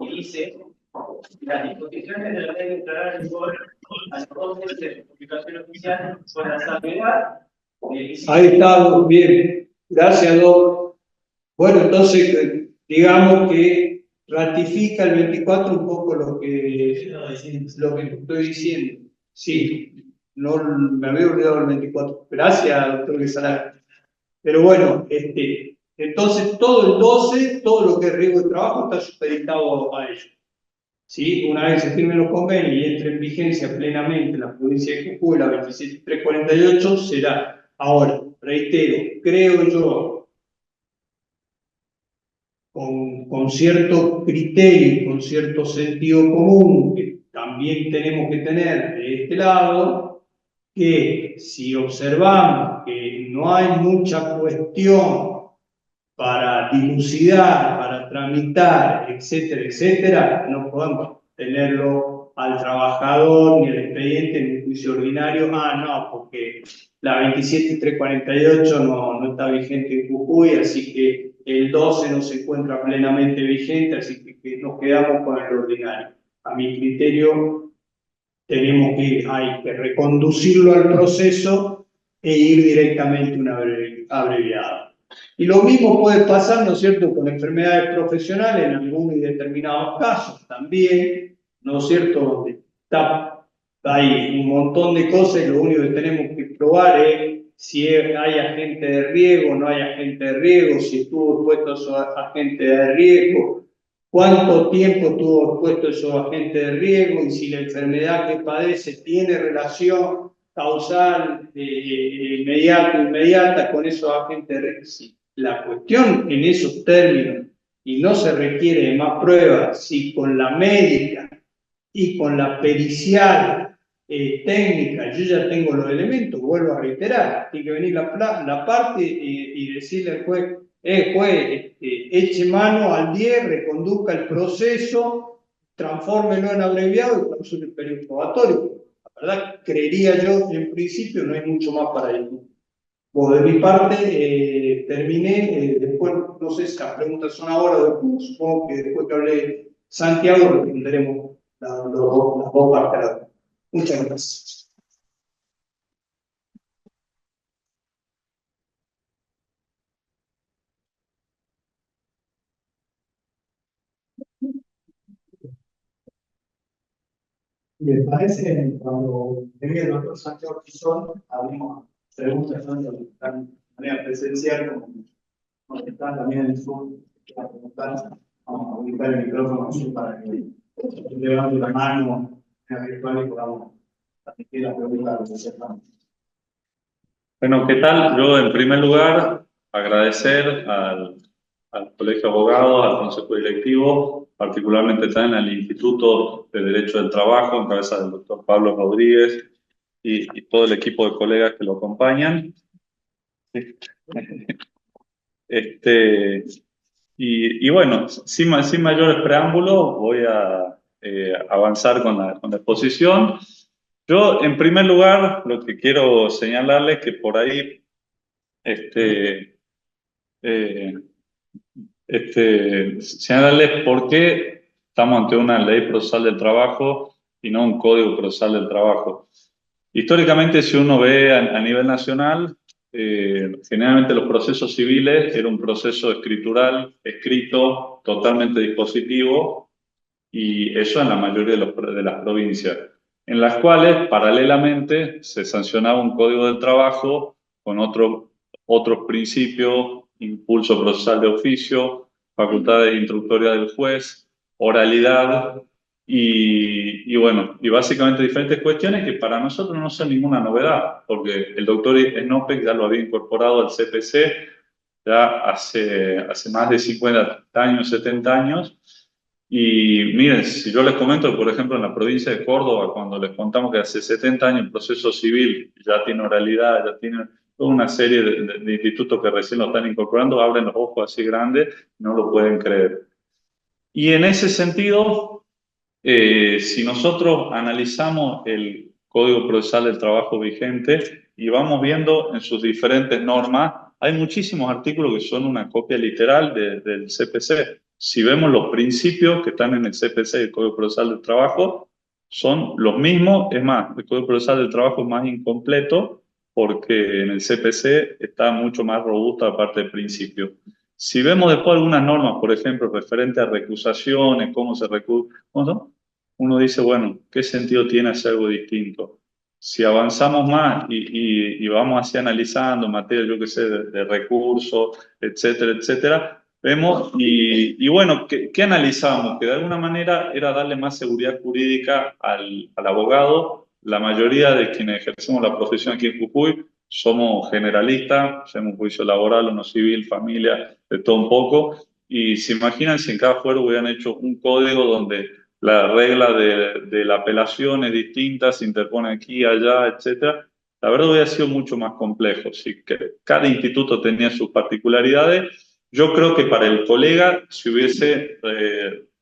y dice: las disposiciones de la ley entrarán en vigor a los 2 meses de publicación oficial con la salvedad. Ahí está, bien. Gracias, Doc. Bueno, entonces, digamos que ratifica el 24 un poco lo que estoy diciendo. Sí, no me había olvidado el 24. Gracias, doctor Guisalar. Pero bueno, entonces todo el 12, todo lo que es riesgo de trabajo está supeditado a ello. ¿Sí? Una vez se firmen los convenios y entre en vigencia plenamente la provincia de Jujuy, la 27348, será. Ahora, reitero, creo yo, con cierto criterio y con cierto sentido común que también tenemos que tener de este lado, que si observamos que no hay mucha cuestión para dilucidar, para tramitar, etcétera, etcétera, no podemos tenerlo al trabajador ni el expediente en un juicio ordinario. No, porque la 27348 no está vigente en Jujuy, así que el 12 no se encuentra plenamente vigente, así que nos quedamos con el ordinario. A mi criterio, hay que reconducirlo al proceso e ir directamente a una abreviada. Y lo mismo puede pasar, ¿no es cierto?, con enfermedades profesionales en algunos y determinados casos también, ¿no es cierto?, donde hay un montón de cosas y lo único que tenemos que probar es si hay agente de riesgo, no hay agente de riesgo, si estuvo expuesto a agente de riesgo, cuánto tiempo tuvo puesto esos agentes de riesgo y si la enfermedad que padece tiene relación causal inmediata con esos agentes de riesgo. Si la cuestión en esos términos y no se requiere de más pruebas, si con la médica y con la pericial técnica yo ya tengo los elementos, vuelvo a reiterar, tiene que venir la parte y decirle al juez, juez, eche mano al 10, reconduzca el proceso, transfórmelo en abreviado y clausure el periodo probatorio. La verdad, creería yo, en principio, no hay mucho más para ir. Bueno, de mi parte, terminé. Después, no sé si las preguntas son ahora o después. Supongo que después que hable Santiago, responderemos las dos partes. Muchas gracias. Me parece, cuando venía el doctor Santiago Tizón, abrimos preguntas tanto de manera presencial como que están también en el Zoom. Vamos a ubicar el micrófono así para que levante la mano en la virtual y podamos asistir a la pregunta de los hermanos. Bueno, ¿qué tal? Yo, en primer lugar, agradecer al Colegio de Abogados, al Consejo Directivo, particularmente también al Instituto de Derecho del Trabajo, en cabeza del doctor Pablo Rodríguez y todo el equipo de colegas que lo acompañan. Y bueno, sin mayores preámbulos, voy a avanzar con la exposición. Yo, en primer lugar, lo que quiero señalarles que por ahí señalarles por qué estamos ante una ley procesal del trabajo y no un código procesal del trabajo. Históricamente, si uno ve a nivel nacional, generalmente los procesos civiles era un proceso escritural, escrito, totalmente dispositivo, y eso en la mayoría de las provincias, en las cuales paralelamente se sancionaba un código del trabajo con otros principios, impulso procesal de oficio, facultades instructorias del juez, oralidad y bueno, y básicamente diferentes cuestiones que para nosotros no son ninguna novedad, porque el doctor Snopek ya lo había incorporado al CPC ya hace más de 50 años, 70 años. Y miren, si yo les comento, por ejemplo, en la provincia de Córdoba, cuando les contamos que hace 70 años el proceso civil ya tiene oralidad, ya tiene toda una serie de institutos que recién lo están incorporando, abren los ojos así grandes, no lo pueden creer. Y en ese sentido, si nosotros analizamos el Código Procesal del Trabajo vigente y vamos viendo en sus diferentes normas, hay muchísimos artículos que son una copia literal del CPC. Si vemos los principios que están en el CPC y el Código Procesal del Trabajo, son los mismos. Es más, el Código Procesal del Trabajo es más incompleto porque en el CPC está mucho más robusta la parte del principio. Si vemos después algunas normas, por ejemplo, referente a recusaciones, cómo se recusa, uno dice, bueno, ¿qué sentido tiene hacer algo distinto? Si avanzamos más y vamos así analizando materia, yo qué sé, de recursos, etcétera, etcétera, vemos y bueno, ¿qué analizamos? Que de alguna manera era darle más seguridad jurídica al abogado. La mayoría de quienes ejercemos la profesión aquí en Jujuy somos generalistas, hacemos juicio laboral, uno civil, familia, de todo un poco. Y se imaginan si en cada fuero hubieran hecho un código donde la regla de la apelación es distinta, se interpone aquí, allá, etcétera. La verdad hubiera sido mucho más complejo. Si cada instituto tenía sus particularidades, yo creo que para el colega se hubiese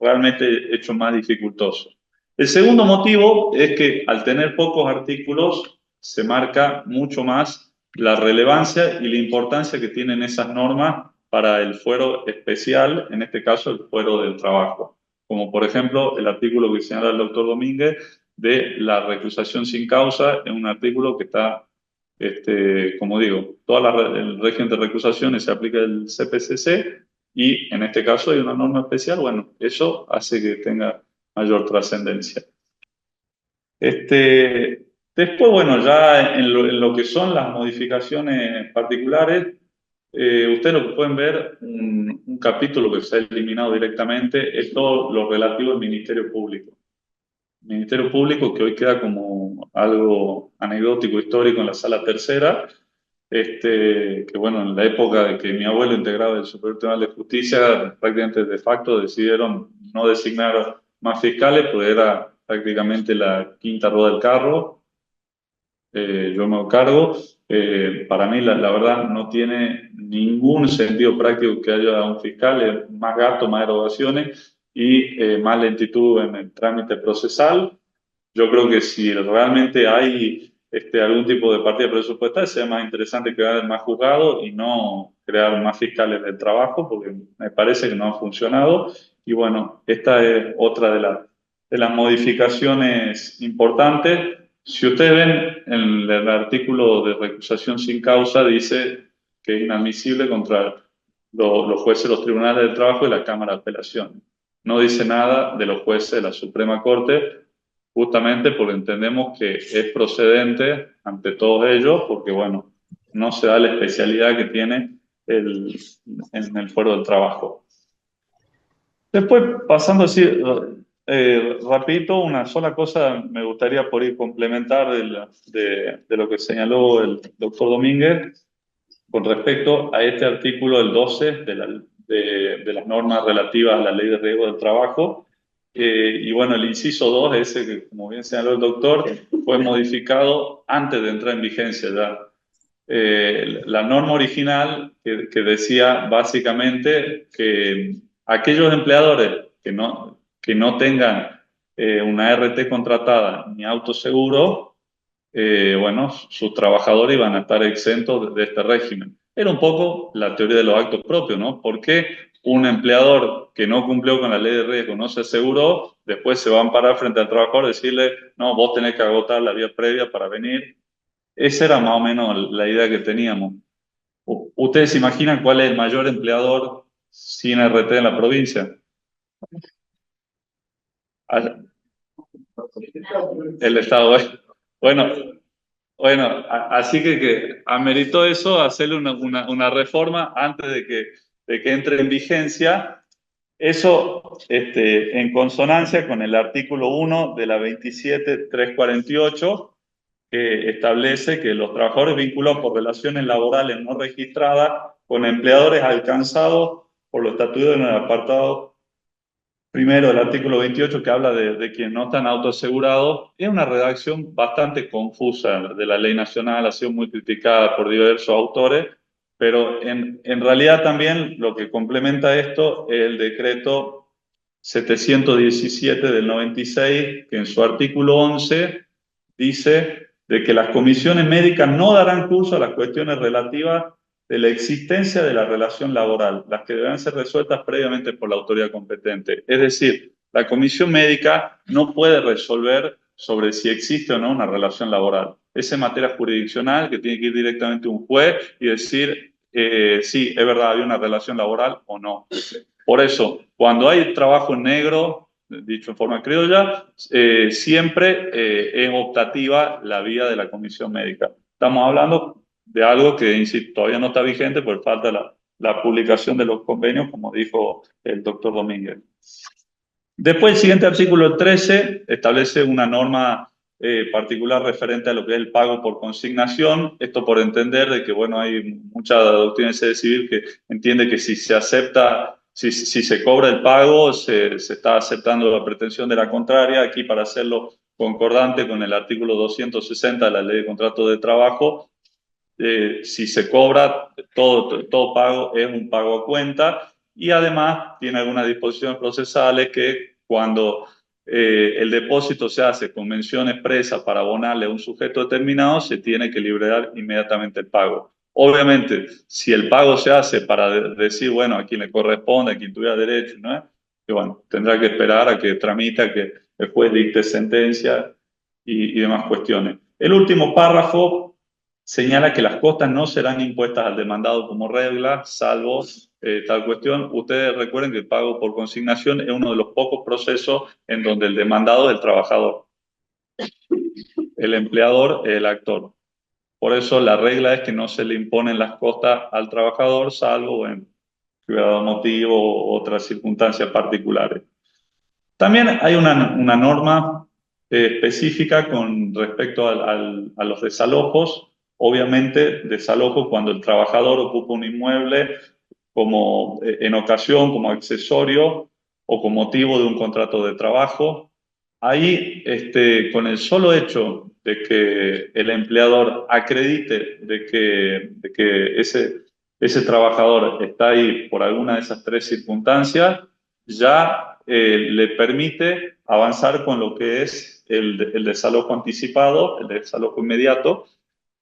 realmente hecho más dificultoso. El segundo motivo es que al tener pocos artículos se marca mucho más la relevancia y la importancia que tienen esas normas para el fuero especial, en este caso el fuero del trabajo. Como por ejemplo el artículo que señala el doctor Domínguez de la recusación sin causa, es un artículo que está, como digo, el régimen de recusaciones se aplica el CPCC y en este caso hay una norma especial, bueno, eso hace que tenga mayor trascendencia. Después, bueno, ya en lo que son las modificaciones particulares, ustedes lo que pueden ver, un capítulo que se ha eliminado directamente, es todo lo relativo al Ministerio Público. Ministerio Público que hoy queda como algo anecdótico, histórico en la Sala Tercera, que bueno, en la época de que mi abuelo integraba el Superior Tribunal de Justicia, prácticamente de facto decidieron no designar más fiscales, pues era prácticamente la quinta rueda del carro. Yo me hago cargo. Para mí, la verdad, no tiene ningún sentido práctico que haya un fiscal, más gasto, más erogaciones y más lentitud en el trámite procesal. Yo creo que si realmente hay algún tipo de partida presupuestaria, sería más interesante crear más juzgados y no crear más fiscales del trabajo, porque me parece que no ha funcionado. Y bueno, esta es otra de las modificaciones importantes. Si ustedes ven en el artículo de recusación sin causa, dice que es inadmisible contra los jueces de los tribunales del trabajo y la Cámara de Apelación. No dice nada de los jueces de la Suprema Corte, justamente porque entendemos que es procedente ante todos ellos, porque bueno, no se da la especialidad que tiene en el fuero del trabajo. Después, pasando así, rapidito, una sola cosa me gustaría por ir complementar de lo que señaló el doctor Domínguez con respecto a este artículo del 12 de las normas relativas a la ley de riesgo del trabajo. Y bueno, el inciso 2, ese que como bien señaló el doctor, fue modificado antes de entrar en vigencia ya. La norma original que decía básicamente que aquellos empleadores que no tengan una RT contratada ni autoseguro, bueno, sus trabajadores iban a estar exentos de este régimen. Era un poco la teoría de los actos propios, ¿no? ¿Por qué un empleador que no cumplió con la ley de riesgo, no se aseguró, después se va a amparar frente al trabajador y decirle, no, vos tenés que agotar la vía previa para venir? Esa era más o menos la idea que teníamos. ¿Ustedes se imaginan cuál es el mayor empleador sin RT en la provincia? El Estado. Bueno, así que ameritó eso, hacerle una reforma antes de que entre en vigencia. Eso en consonancia con el artículo 1 de la 27.348, que establece que los trabajadores vinculados por relaciones laborales no registradas con empleadores alcanzados por los estatutos en el apartado primero del artículo 28, que habla de quienes no están autoasegurados, es una redacción bastante confusa de la ley nacional, ha sido muy criticada por diversos autores, pero en realidad también lo que complementa esto es el decreto 717 del 96, que en su artículo 11 dice de que las comisiones médicas no darán curso a las cuestiones relativas de la existencia de la relación laboral, las que deberán ser resueltas previamente por la autoridad competente. Es decir, la comisión médica no puede resolver sobre si existe o no una relación laboral. Es en materia jurisdiccional que tiene que ir directamente un juez y decir sí, es verdad, había una relación laboral o no. Por eso, cuando hay trabajo en negro, dicho en forma criolla, siempre es optativa la vía de la comisión médica. Estamos hablando de algo que, insisto, todavía no está vigente por falta de la publicación de los convenios, como dijo el doctor Domínguez. Después, el siguiente artículo 13 establece una norma particular referente a lo que es el pago por consignación. Esto por entender de que, bueno, hay mucha doctrina de sede civil que entiende que si se acepta, si se cobra el pago, se está aceptando la pretensión de la contraria. Aquí, para hacerlo concordante con el artículo 260 de la Ley de Contratos de Trabajo, si se cobra, todo pago es un pago a cuenta, y además tiene algunas disposiciones procesales que cuando el depósito se hace con mención expresa para abonarle a un sujeto determinado, se tiene que liberar inmediatamente el pago. Obviamente, si el pago se hace para decir, bueno, a quien le corresponde, a quien tuviera derecho, ¿no? Y bueno, tendrá que esperar a que tramite, a que el juez dicte sentencia y demás cuestiones. El último párrafo señala que las costas no serán impuestas al demandado como regla, salvo tal cuestión. Ustedes recuerden que el pago por consignación es uno de los pocos procesos en donde el demandado es el trabajador, el empleador es el actor. Por eso la regla es que no se le imponen las costas al trabajador, salvo en cuidado motivo o otras circunstancias particulares. También hay una norma específica con respecto a los desalojos. Obviamente, desalojo cuando el trabajador ocupa un inmueble como en ocasión, como accesorio o con motivo de un contrato de trabajo. Ahí, con el solo hecho de que el empleador acredite de que ese trabajador está ahí por alguna de esas tres circunstancias, ya le permite avanzar con lo que es el desalojo anticipado, el desalojo inmediato,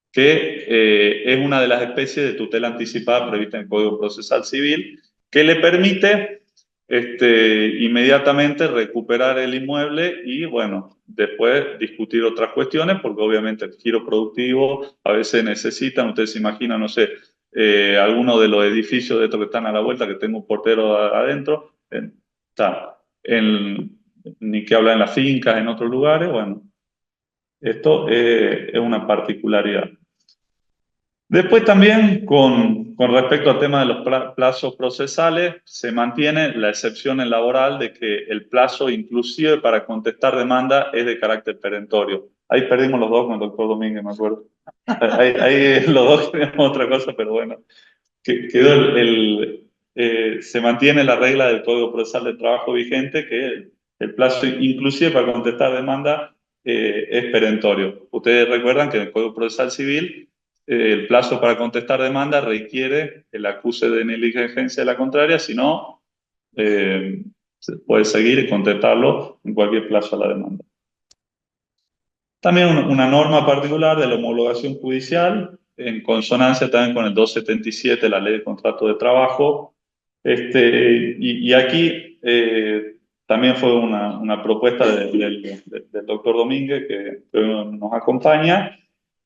que es una de las especies de tutela anticipada prevista en el Código Procesal Civil, que le permite inmediatamente recuperar el inmueble y, bueno, después discutir otras cuestiones, porque obviamente el giro productivo a veces necesitan, ustedes se imaginan, no sé, alguno de los edificios de estos que están a la vuelta, que tengo un portero adentro, está ni que hablar en las fincas, en otros lugares, bueno, esto es una particularidad. Después también, con respecto al tema de los plazos procesales, se mantiene la excepción en laboral de que el plazo inclusive para contestar demanda es de carácter perentorio. Ahí perdimos los dos con el doctor Domínguez, me acuerdo. Ahí los dos queríamos otra cosa, pero bueno, quedó se mantiene la regla del Código Procesal del Trabajo vigente, que el plazo inclusive para contestar demanda es perentorio. Ustedes recuerdan que en el Código Procesal Civil el plazo para contestar demanda requiere el acuse de negligencia de la contraria, si no, se puede seguir y contestarlo en cualquier plazo a la demanda. También una norma particular de la homologación judicial, en consonancia también con el 277 de la Ley de Contrato de Trabajo. Y aquí también fue una propuesta del doctor Domínguez, que nos acompaña,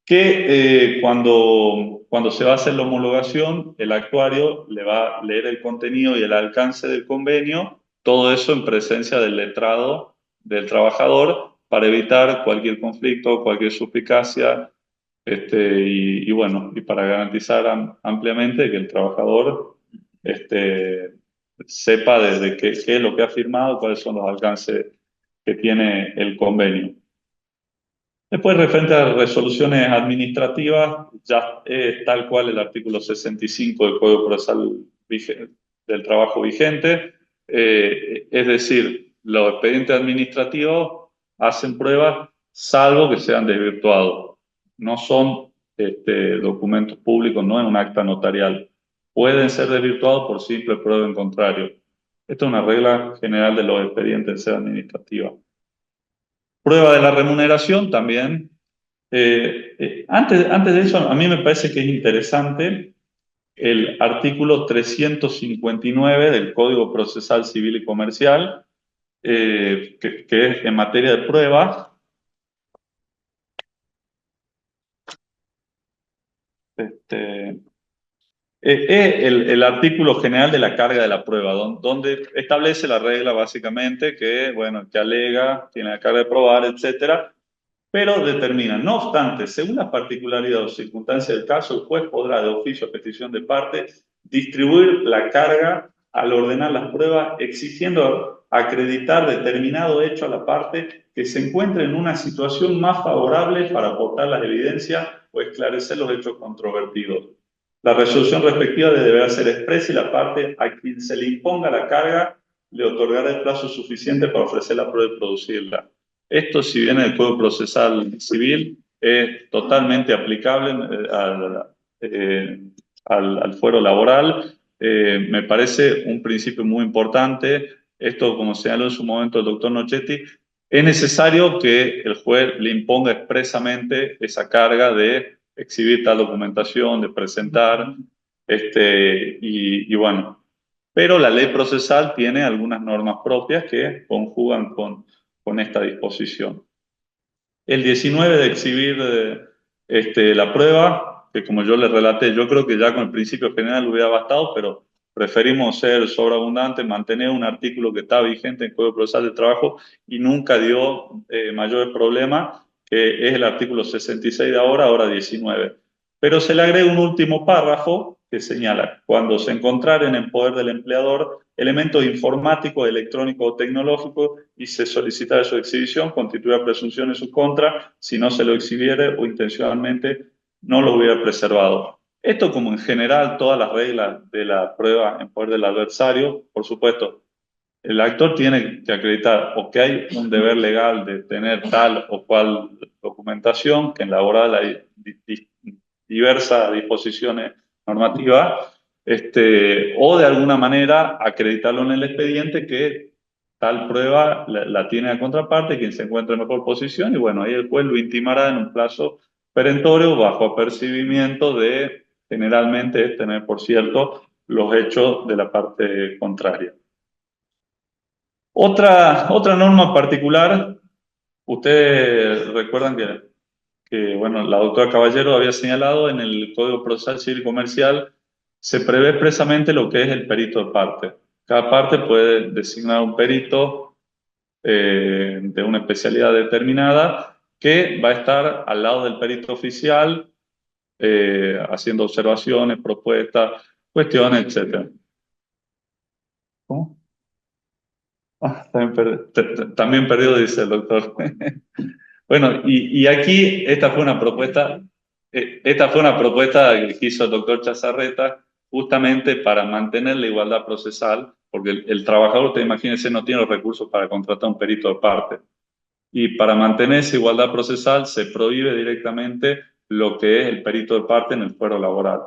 que cuando se va a hacer la homologación, el actuario le va a leer el contenido y el alcance del convenio, todo eso en presencia del letrado del trabajador, para evitar cualquier conflicto, cualquier suspicacia, y bueno, y para garantizar ampliamente que el trabajador sepa desde qué es lo que ha firmado, cuáles son los alcances que tiene el convenio. Después, referente a resoluciones administrativas, ya es tal cual el artículo 65 del Código Procesal del Trabajo vigente, es decir, los expedientes administrativos hacen pruebas salvo que sean desvirtuados. No son documentos públicos, no es un acta notarial. Pueden ser desvirtuados por simple prueba en contrario. Esta es una regla general de los expedientes de sede administrativa. Prueba de la remuneración también. Antes de eso, a mí me parece que es interesante el artículo 359 del Código Procesal Civil y Comercial, que es en materia de pruebas. El artículo general de la carga de la prueba, donde establece la regla básicamente que, bueno, el que alega tiene la carga de probar, etcétera, pero determina, no obstante, según la particularidad o circunstancia del caso, el juez podrá, de oficio a petición de parte, distribuir la carga al ordenar las pruebas, exigiendo acreditar determinado hecho a la parte que se encuentre en una situación más favorable para aportar las evidencias o esclarecer los hechos controvertidos. La resolución respectiva deberá ser expresa y la parte a quien se le imponga la carga le otorgará el plazo suficiente para ofrecer la prueba y producirla. Esto, si bien el Código Procesal Civil es totalmente aplicable al fuero laboral, me parece un principio muy importante. Esto, como señaló en su momento el doctor Nochetti, es necesario que el juez le imponga expresamente esa carga de exhibir tal documentación, de presentar, y bueno. Pero la ley procesal tiene algunas normas propias que conjugan con esta disposición. El 19 de exhibir la prueba, que como yo les relaté, yo creo que ya con el principio general hubiera bastado, pero preferimos ser sobreabundantes, mantener un artículo que está vigente en el Código Procesal del Trabajo y nunca dio mayores problemas, que es el artículo 66 de ahora 19. pero se le agrega un último párrafo que señala: cuando se encontraren en poder del empleador elementos informáticos, electrónicos o tecnológicos y se solicita su exhibición, constituirá presunción en su contra si no se lo exhibiere o intencionalmente no lo hubiera preservado. Esto, como en general todas las reglas de la prueba en poder del adversario, por supuesto, el actor tiene que acreditar o que hay un deber legal de tener tal o cual documentación, que en laboral hay diversas disposiciones normativas, o de alguna manera acreditarlo en el expediente que tal prueba la tiene la contraparte, quien se encuentra en mejor posición, y bueno, ahí el juez lo intimará en un plazo perentorio bajo apercibimiento de, generalmente, es tener por cierto los hechos de la parte contraria. Otra norma particular, ustedes recuerdan que, bueno, la doctora Caballero había señalado en el Código Procesal Civil y Comercial, se prevé expresamente lo que es el perito de parte. Cada parte puede designar un perito de una especialidad determinada que va a estar al lado del perito oficial, haciendo observaciones, propuestas, cuestiones, etc. ¿Cómo? Ah, también perdió, dice el doctor. Bueno, y aquí esta fue una propuesta que hizo el doctor Chazarreta justamente para mantener la igualdad procesal, porque el trabajador, te imagínense, no tiene los recursos para contratar un perito de parte. Y para mantener esa igualdad procesal se prohíbe directamente lo que es el perito de parte en el fuero laboral.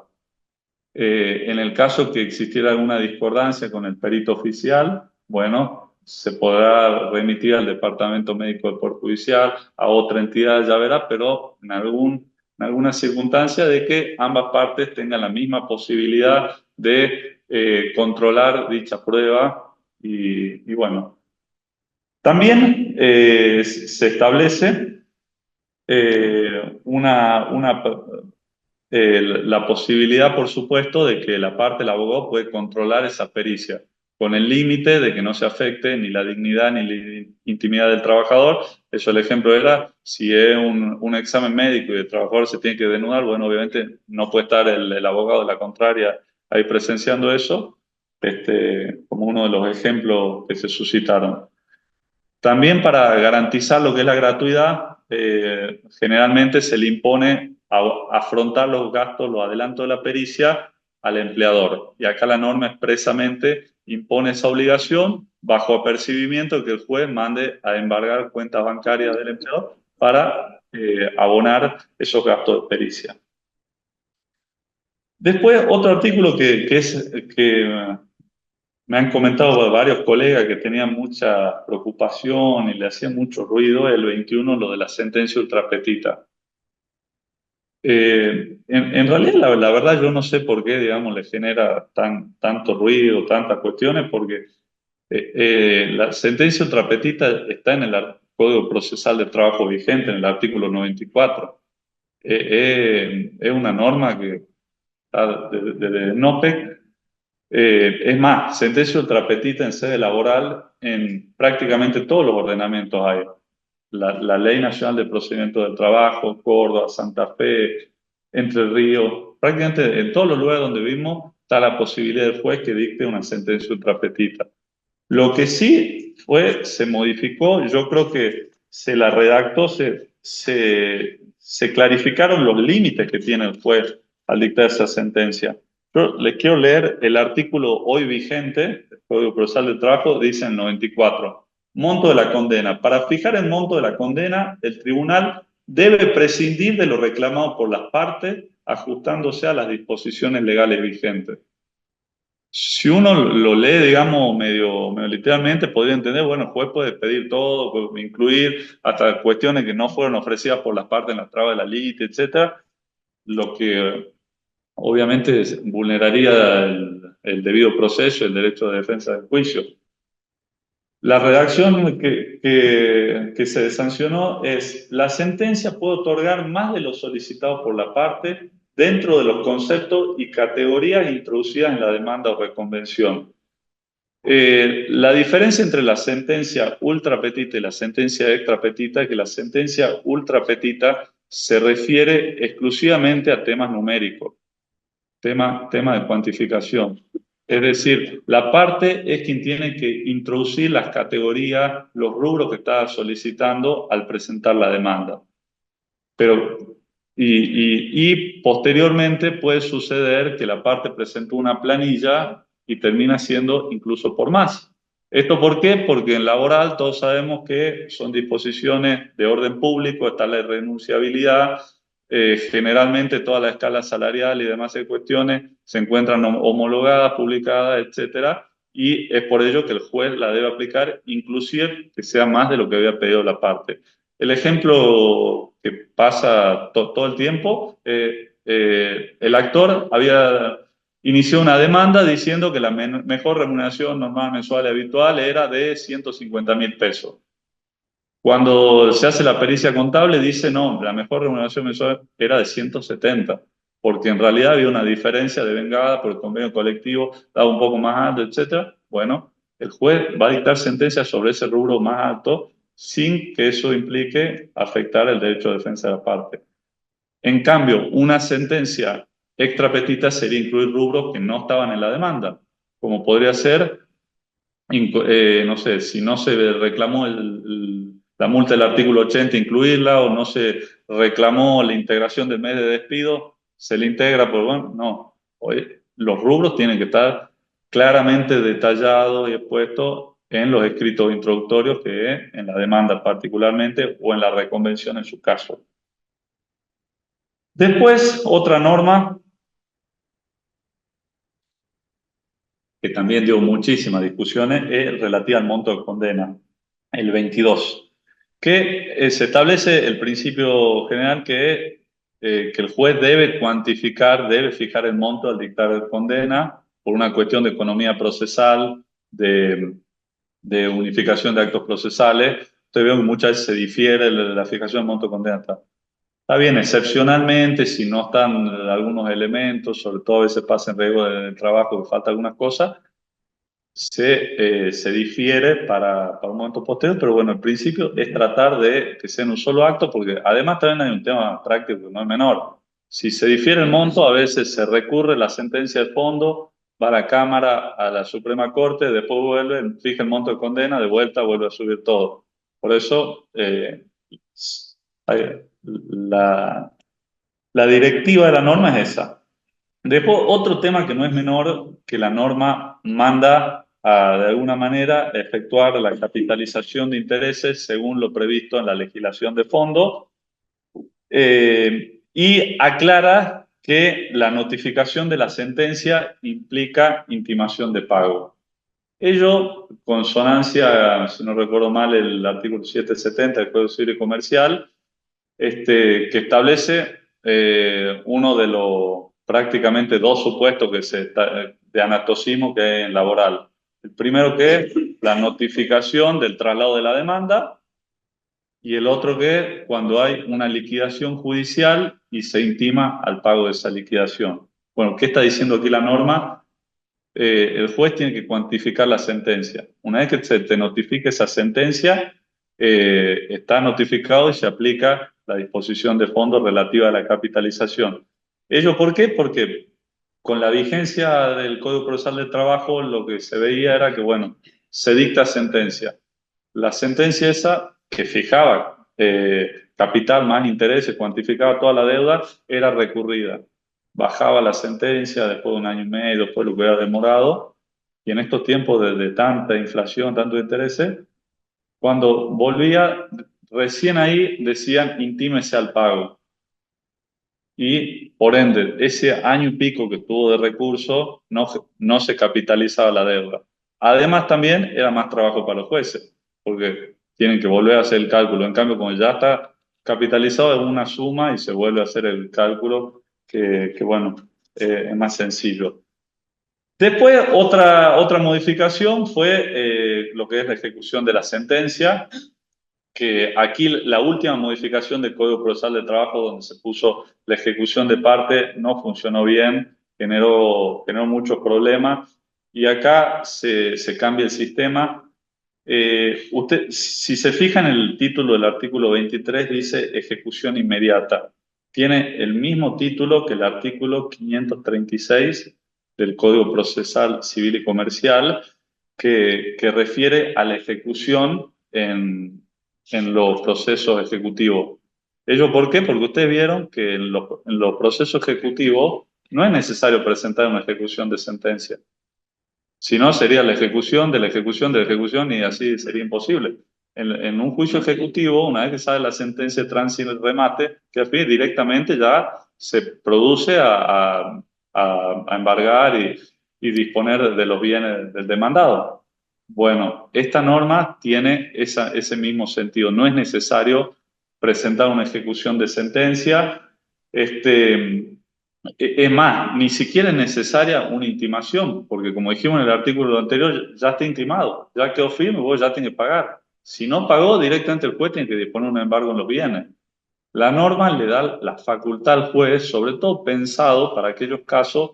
En el caso que existiera alguna discordancia con el perito oficial, bueno, se podrá remitir al Departamento Médico del Poder Judicial, a otra entidad, ya verá, pero en alguna circunstancia de que ambas partes tengan la misma posibilidad de controlar dicha prueba. Y bueno, también se establece la posibilidad, por supuesto, de que la parte del abogado puede controlar esa pericia, con el límite de que no se afecte ni la dignidad ni la intimidad del trabajador. Eso, el ejemplo era, si es un examen médico y el trabajador se tiene que desnudar, bueno, obviamente no puede estar el abogado de la contraria ahí presenciando eso, como uno de los ejemplos que se suscitaron. También, para garantizar lo que es la gratuidad, generalmente se le impone afrontar los gastos, los adelantos de la pericia al empleador. Y acá la norma expresamente impone esa obligación bajo apercibimiento que el juez mande a embargar cuentas bancarias del empleador para abonar esos gastos de pericia. Después, otro artículo que me han comentado varios colegas que tenían mucha preocupación y le hacían mucho ruido, el 21, lo de la sentencia ultrapetita. En realidad, la verdad, yo no sé por qué, digamos, le genera tanto ruido, tantas cuestiones, porque la sentencia ultrapetita está en el Código Procesal de Trabajo vigente, en el artículo 94. Es una norma que está desde NOPEC. Es más, sentencia ultrapetita en sede laboral en prácticamente todos los ordenamientos hay. La Ley Nacional de Procedimiento del Trabajo, Córdoba, Santa Fe, Entre Ríos, prácticamente en todos los lugares donde vivimos está la posibilidad del juez que dicte una sentencia ultrapetita. Lo que sí se modificó, yo creo que se la redactó, se clarificaron los límites que tiene el juez al dictar esa sentencia. Yo les quiero leer el artículo hoy vigente del Código Procesal del Trabajo, dice en 94. Monto de la condena. Para fijar el monto de la condena, el tribunal debe prescindir de lo reclamado por las partes, ajustándose a las disposiciones legales vigentes. Si uno lo lee, digamos, medio literalmente, podría entender, bueno, el juez puede pedir todo, puede incluir hasta cuestiones que no fueron ofrecidas por las partes en la traba de la lite, etc. Lo que obviamente vulneraría el debido proceso, el derecho de defensa del juicio. La redacción que se sancionó es: la sentencia puede otorgar más de lo solicitado por la parte dentro de los conceptos y categorías introducidas en la demanda o reconvención. La diferencia entre la sentencia ultrapetita y la sentencia extrapetita es que la sentencia ultrapetita se refiere exclusivamente a temas numéricos, tema de cuantificación. Es decir, la parte es quien tiene que introducir las categorías, los rubros que está solicitando al presentar la demanda. Pero, y posteriormente puede suceder que la parte presentó una planilla y termina siendo incluso por más. ¿Esto por qué? Porque en laboral todos sabemos que son disposiciones de orden público, está la renunciabilidad, generalmente toda la escala salarial y demás cuestiones se encuentran homologadas, publicadas, etcétera, y es por ello que el juez la debe aplicar, inclusive que sea más de lo que había pedido la parte. El ejemplo que pasa todo el tiempo, el actor había inició una demanda diciendo que la mejor remuneración normal, mensual y habitual era de 150.000 pesos. Cuando se hace la pericia contable dice, no, la mejor remuneración mensual era de 170, porque en realidad había una diferencia de vengada por el convenio colectivo, daba un poco más alto, etc. Bueno, el juez va a dictar sentencia sobre ese rubro más alto sin que eso implique afectar el derecho de defensa de la parte. En cambio, una sentencia extra petita sería incluir rubros que no estaban en la demanda, como podría ser, no sé, si no se reclamó la multa del artículo 80, incluirla, o no se reclamó la integración del mes de despido, se le integra, pues bueno, no. Los rubros tienen que estar claramente detallados y expuestos en los escritos introductorios que en la demanda particularmente o en la reconvención en su caso. Después, otra norma que también dio muchísimas discusiones es relativa al monto de condena, el 22, que se establece el principio general que el juez debe cuantificar, debe fijar el monto al dictar condena por una cuestión de economía procesal, de unificación de actos procesales. Ustedes ven que muchas veces se difiere la fijación del monto de condena. Está bien, excepcionalmente, si no están algunos elementos, sobre todo a veces pasa en riesgo del trabajo que falta algunas cosas, se difiere para un momento posterior, pero bueno, el principio es tratar de que sea en un solo acto, porque además también hay un tema práctico que no es menor. Si se difiere el monto, a veces se recurre la sentencia de fondo, va a la Cámara, a la Suprema Corte, después vuelve, fija el monto de condena, de vuelta vuelve a subir todo. Por eso, la directiva de la norma es esa. Después, otro tema que no es menor, que la norma manda a, de alguna manera, efectuar la capitalización de intereses según lo previsto en la legislación de fondo, y aclara que la notificación de la sentencia implica intimación de pago. Ello, consonancia, si no recuerdo mal, el artículo 770 del Código Civil y Comercial, que establece uno de los prácticamente dos supuestos de anatocismo que hay en laboral. El primero que es la notificación del traslado de la demanda y el otro que es cuando hay una liquidación judicial y se intima al pago de esa liquidación. Bueno, ¿qué está diciendo aquí la norma? El juez tiene que cuantificar la sentencia. Una vez que se te notifique esa sentencia, está notificado y se aplica la disposición de fondos relativa a la capitalización. ¿Ello por qué? Porque con la vigencia del Código Procesal del Trabajo lo que se veía era que, bueno, se dicta sentencia. La sentencia esa que fijaba capital más intereses, cuantificaba toda la deuda, era recurrida. Bajaba la sentencia después de un año y medio, después de lo que había demorado, y en estos tiempos de tanta inflación, tantos intereses, cuando volvía, recién ahí decían intímese al pago. Y por ende, ese año y pico que estuvo de recurso, no se capitalizaba la deuda. Además, también era más trabajo para los jueces, porque tienen que volver a hacer el cálculo. En cambio, como ya está capitalizado, es una suma y se vuelve a hacer el cálculo que bueno, es más sencillo. Después, otra modificación fue lo que es la ejecución de la sentencia, que aquí la última modificación del Código Procesal del Trabajo, donde se puso la ejecución de parte, no funcionó bien, generó muchos problemas, y acá se cambia el sistema. Usted, si se fija en el título del artículo 23, dice ejecución inmediata. Tiene el mismo título que el artículo 536 del Código Procesal Civil y Comercial, que refiere a la ejecución en los procesos ejecutivos. ¿Ello por qué? Porque ustedes vieron que en los procesos ejecutivos no es necesario presentar una ejecución de sentencia. Si no, sería la ejecución de la ejecución de la ejecución y así sería imposible. En un juicio ejecutivo, una vez que sale la sentencia de tránsito y remate, que al fin directamente ya se produce a embargar y disponer de los bienes del demandado. Bueno, esta norma tiene ese mismo sentido. No es necesario presentar una ejecución de sentencia. Es más, ni siquiera es necesaria una intimación, porque como dijimos en el artículo anterior, ya está intimado, ya quedó firme, vos ya tenés que pagar. Si no pagó, directamente el juez tiene que disponer un embargo en los bienes. La norma le da la facultad al juez, sobre todo pensado para aquellos casos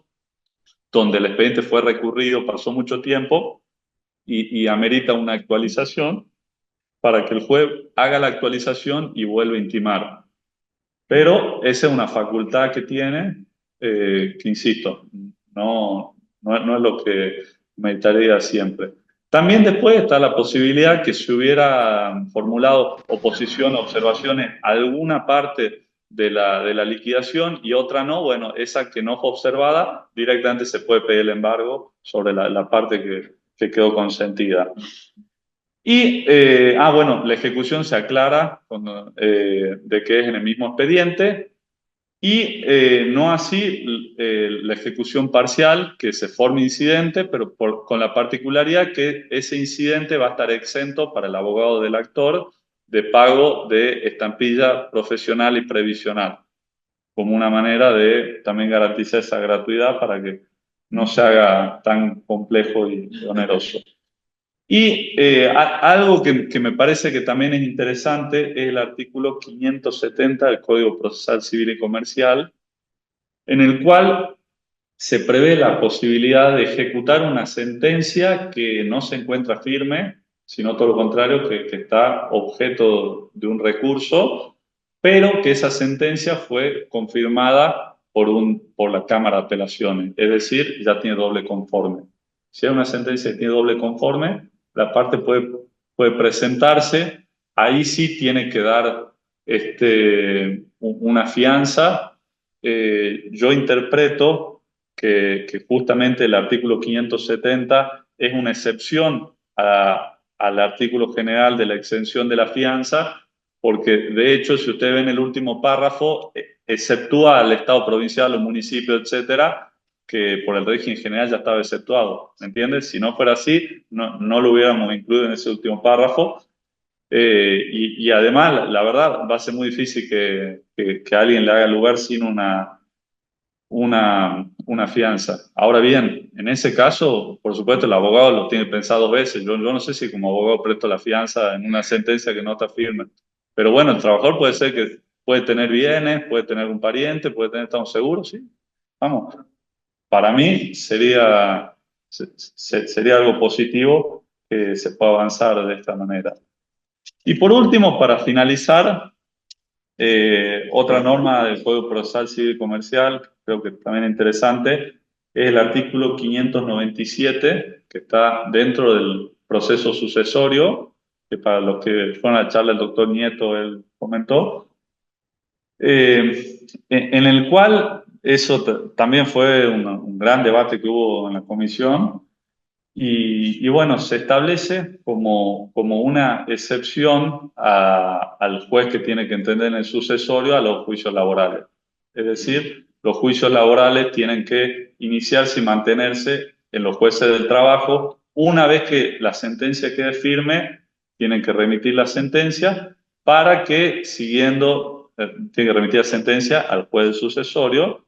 donde el expediente fue recurrido, pasó mucho tiempo y amerita una actualización, para que el juez haga la actualización y vuelva a intimar. Pero esa es una facultad que tiene, que insisto, no es lo que meditaría siempre. También después está la posibilidad que si hubiera formulado oposición o observaciones a alguna parte de la liquidación y otra no, bueno, esa que no fue observada, directamente se puede pedir el embargo sobre la parte que quedó consentida. Y, bueno, la ejecución se aclara de que es en el mismo expediente y no así la ejecución parcial, que se forma incidente, pero con la particularidad que ese incidente va a estar exento para el abogado del actor de pago de estampilla profesional y previsional, como una manera de también garantizar esa gratuidad para que no se haga tan complejo y oneroso. Y algo que me parece que también es interesante es el artículo 570 del Código Procesal Civil y Comercial, en el cual se prevé la posibilidad de ejecutar una sentencia que no se encuentra firme, sino todo lo contrario, que está objeto de un recurso, pero que esa sentencia fue confirmada por la Cámara de Apelaciones, es decir, ya tiene doble conforme. Si hay una sentencia que tiene doble conforme, la parte puede presentarse, ahí sí tiene que dar una fianza. Yo interpreto que justamente el artículo 570 es una excepción al artículo general de la exención de la fianza, porque de hecho, si ustedes ven el último párrafo, exceptúa al Estado provincial, los municipios, etcétera, que por el régimen general ya estaba exceptuado, ¿me entiendes? Si no fuera así, no lo hubiéramos incluido en ese último párrafo. Y además, la verdad, va a ser muy difícil que alguien le haga lugar sin una fianza. Ahora bien, en ese caso, por supuesto, el abogado lo tiene pensado 2 veces. Yo no sé si como abogado presto la fianza en una sentencia que no está firme. Pero bueno, el trabajador puede ser que puede tener bienes, puede tener un pariente, puede tener, estamos seguros, sí. Vamos, para mí sería algo positivo que se pueda avanzar de esta manera. Y por último, para finalizar, otra norma del Código Procesal Civil y Comercial, creo que también es interesante, es el artículo 597, que está dentro del proceso sucesorio, que para los que fueron a la charla el doctor Nieto, él comentó, en el cual eso también fue un gran debate que hubo en la comisión. Y bueno, se establece como una excepción al juez que tiene que entender en el sucesorio a los juicios laborales. Es decir, los juicios laborales tienen que iniciarse y mantenerse en los jueces del trabajo. Una vez que la sentencia quede firme, tienen que remitir la sentencia para que tienen que remitir la sentencia al juez del sucesorio,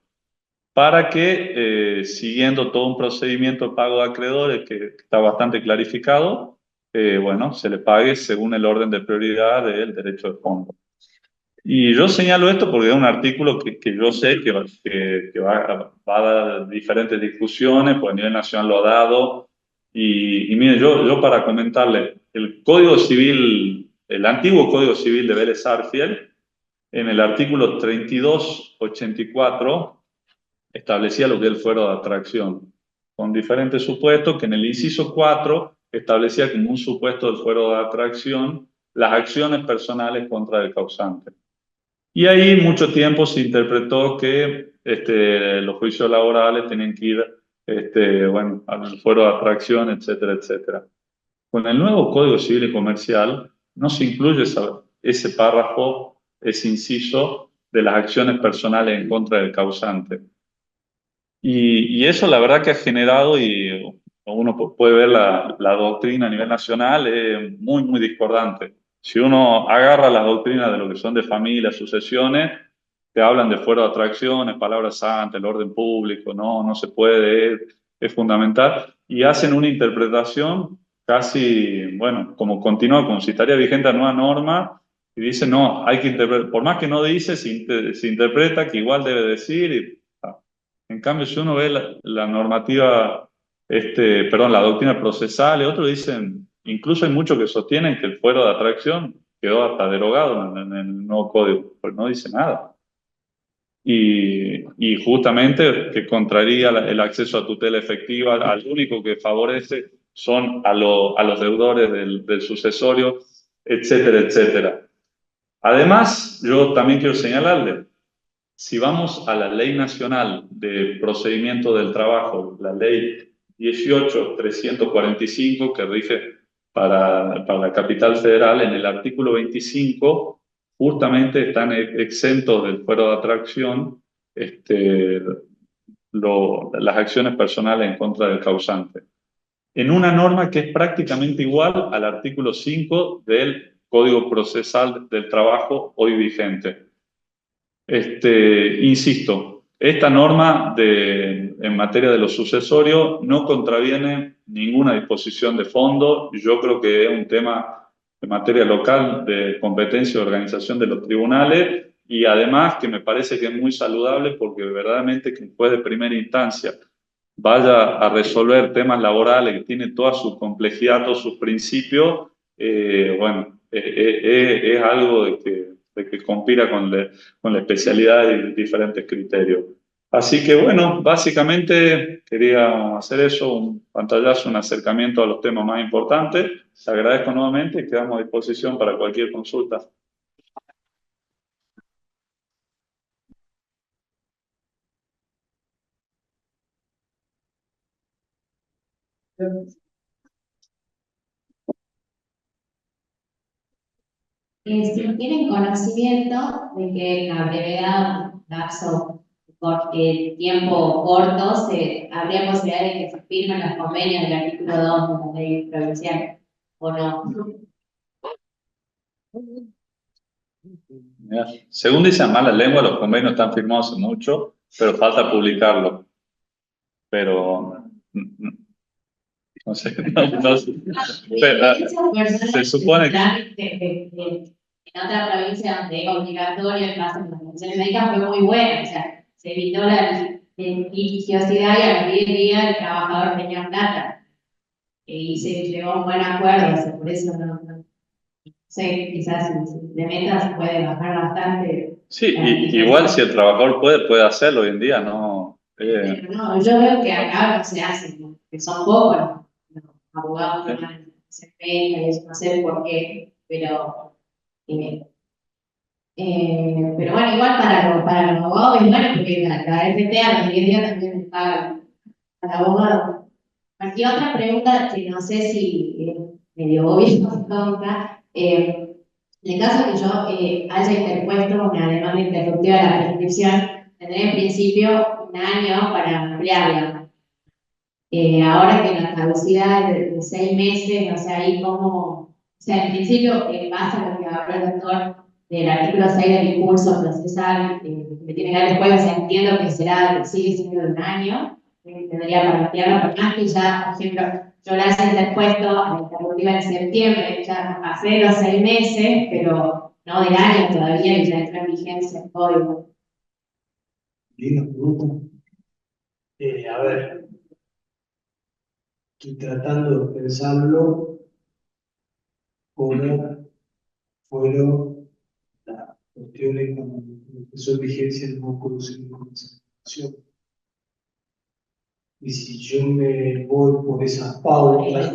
para que, siguiendo todo un procedimiento de pago de acreedores que está bastante clarificado, bueno, se le pague según el orden de prioridad del derecho de fondo. Y yo señalo esto porque es un artículo que yo sé que va a dar diferentes discusiones, porque a nivel nacional lo ha dado. Y mire, yo para comentarle, el Código Civil, el antiguo Código Civil de Vélez Sarsfield, en el artículo 3284, establecía lo que es el fuero de atracción, con diferentes supuestos, que en el inciso 4 establecía como un supuesto del fuero de atracción las acciones personales contra el causante. Y ahí mucho tiempo se interpretó que los juicios laborales tenían que ir bueno, al fuero de atracción, etcétera, etcétera. Con el nuevo Código Civil y Comercial no se incluye ese párrafo, ese inciso de las acciones personales en contra del causante. Y eso la verdad que ha generado, y uno puede ver la doctrina a nivel nacional, es muy, muy discordante. Si uno agarra las doctrinas de lo que son de familia, sucesiones, te hablan de fuero de atracciones, palabras santas, el orden público, no se puede, es fundamental, y hacen una interpretación casi, bueno, como continua, como si estaría vigente la nueva norma, y dicen, no, hay que interpretar, por más que no dice, se interpreta que igual debe decir, y en cambio, si uno ve la normativa, perdón, la doctrina procesal, y otros dicen, incluso hay muchos que sostienen que el fuero de atracción quedó hasta derogado en el nuevo código, pero no dice nada. Y justamente que contraría el acceso a tutela efectiva, al único que favorece son a los deudores del sucesorio, etcétera, etcétera. Además, yo también quiero señalarle, si vamos a la Ley Nacional de Procedimiento del Trabajo, la Ley 18.345, que rige para la capital federal, en el artículo 25, justamente están exentos del fuero de atracción las acciones personales en contra del causante, en una norma que es prácticamente igual al artículo 5 del Código Procesal del Trabajo hoy vigente. Insisto, esta norma en materia de los sucesorios no contraviene ninguna disposición de fondo. Yo creo que es un tema de materia local de competencia y organización de los tribunales, y además que me parece que es muy saludable porque verdaderamente quien juez de primera instancia vaya a resolver temas laborales que tienen toda su complejidad, todos sus principios, bueno, es algo de que compila con la especialidad y diferentes criterios. Así que bueno, básicamente quería hacer eso, un pantallazo, un acercamiento a los temas más importantes. Les agradezco nuevamente y quedamos a disposición para cualquier consulta. Si tienen conocimiento de que en la brevedad, un lapso de tiempo corto, habría posibilidad de que se firmen los convenios del artículo 2 de la ley provincial, ¿o no? Mira, según dicen malas lenguas, los convenios están firmados hace mucho, pero falta publicarlo. Pero no sé, no sé. Se supone que en otra provincia donde es obligatorio el paso de las condiciones médicas fue muy bueno, o sea, se evitó la litigiosidad y a los 10 días el trabajador tenía plata. Y se llegó a un buen acuerdo, o sea, por eso no sé, quizás si de metas puede bajar bastante. sí, igual si el trabajador puede hacerlo hoy en día, ¿no? Pero no, yo veo que acá no se hace, ¿no? Que son pocos los abogados que van a desempeño y eso, no sé por qué, pero bueno, igual para los abogados es bueno porque la FT a los 10 días también les paga al abogado. Aquí otra pregunta que no sé si medio obvia pregunta. En el caso que yo haya interpuesto una demanda interruptiva de la prescripción, tendré en principio un año para ampliarla. Ahora que la caducidad es de 6 meses, o sea, ahí como, o sea, en principio, pasa lo que habló el doctor del artículo 6 del impulso procesal, que tiene que ver después, o sea, entiendo que sigue siendo de un año, tendría para ampliarla, por más que ya, por ejemplo, yo la haya interpuesto a la interruptiva en septiembre, ya pasé los 6 meses, pero no del año todavía, y ya entra en vigencia el código. Linda pregunta. A ver, estoy tratando de pensarlo. ahora fueron las cuestiones como empezó en vigencia el nuevo Código Civil con esa información. Y si yo me voy por esas pautas,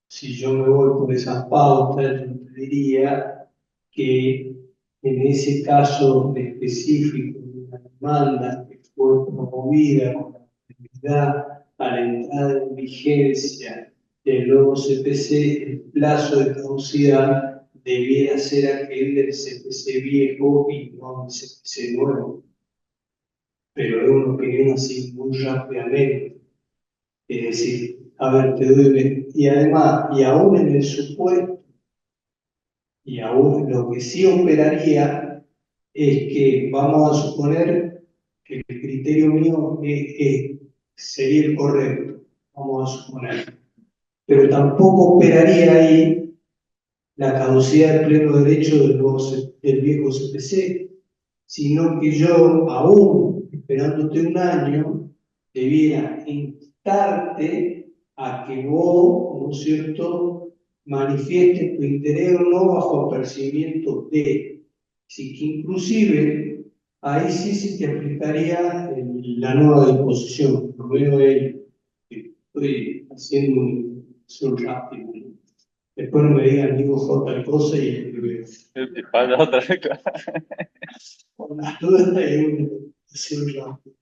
si yo me voy por esas pautas, yo te diría que en ese caso específico de una demanda que fue promovida con la prioridad a la entrada en vigencia del nuevo CPC, el plazo de caducidad debiera ser aquel del CPC viejo y no del CPC nuevo. Pero es una opinión así muy rápidamente. Es decir, a ver, te doy, y además, y aún en el supuesto, y aún lo que sí operaría es que vamos a suponer que el criterio mío sería el correcto, vamos a suponer, pero tampoco operaría ahí la caducidad de pleno derecho del viejo CPC, sino que yo, aún esperándote un año, debiera instarte a que vos, ¿no es cierto?, manifiestes tu interés o no bajo apercibimiento de. Así que inclusive ahí sí se te aplicaría la nueva disposición. Lo veo ahí, estoy haciendo un rápido, ¿no? Después no me digan, digo J cosa y escribir. Vaya otra vez. Por las dudas hay una discusión rápida.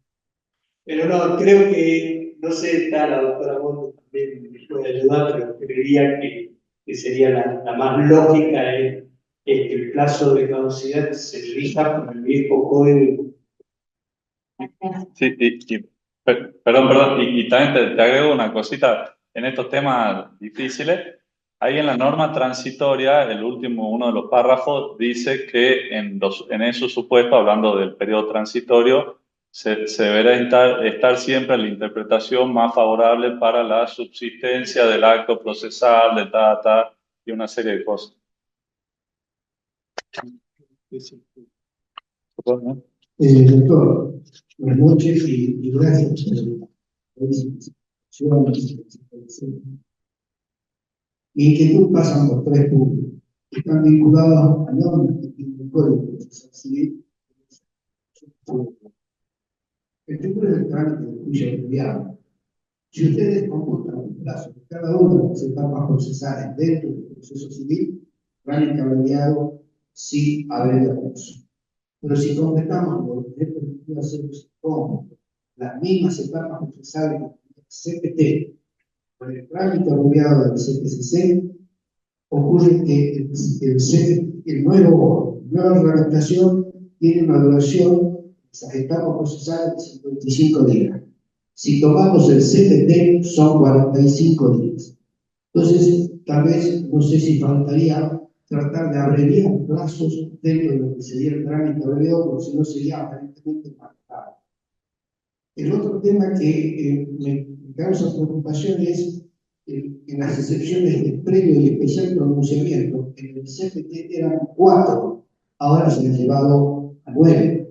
Pero no, creo que, no sé, está la doctora Montes también me puede ayudar, pero creería que sería la más lógica es que el plazo de caducidad se rija con el viejo código. Sí, perdón, y también te agrego una cosita en estos temas difíciles. Ahí en la norma transitoria, el último, uno de los párrafos, dice que en esos supuestos, hablando del periodo transitorio, se deberá estar siempre la interpretación más favorable para la subsistencia del acto procesal, de y una serie de cosas. Doctor, buenas noches y gracias por la presentación. Mi inquietud pasan por tres puntos que están vinculados a normas que tienen el Código Procesal Civil. El primero es el trámite de juicio abreviado. Si ustedes computan el plazo de cada una de las etapas procesales dentro del proceso civil, trámite abreviado sí habrá curso. Pero si completamos lo que es permitido hacer con las mismas etapas procesales del CPT con el trámite abreviado del CPCC, ocurre que la nueva reglamentación tiene una duración de esas etapas procesales de 55 días. Si tomamos el CPT, son 45 días. Entonces, tal vez, no sé si faltaría tratar de abreviar plazos dentro de lo que sería el trámite abreviado, porque si no sería aparentemente marcado. El otro tema que me causa preocupación es en las excepciones de previo y especial pronunciamiento. En el CPT eran 4, ahora se han llevado a 9.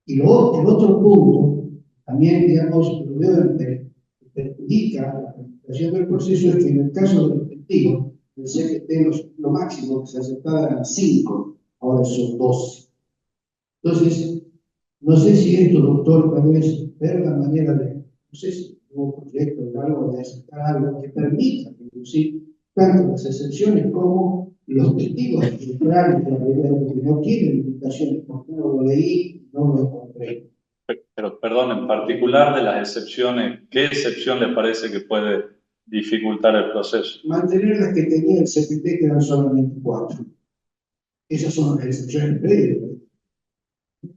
Y el otro punto, también, digamos, lo veo que perjudica la presentación del proceso, es que en el caso del testigo, el CPT lo máximo que se aceptaba eran 5, ahora son 12. Entonces, no sé si esto, doctor, tal vez ver la manera de, no sé si un proyecto de algo, de aceptar algo que permita reducir tanto las excepciones como los testigos que no tienen limitaciones, porque no lo leí, no lo encontré. Pero, perdón, en particular de las excepciones, ¿qué excepción le parece que puede dificultar el proceso? Mantener las que tenía el CPT, que eran solamente 4. Esas son las excepciones previas.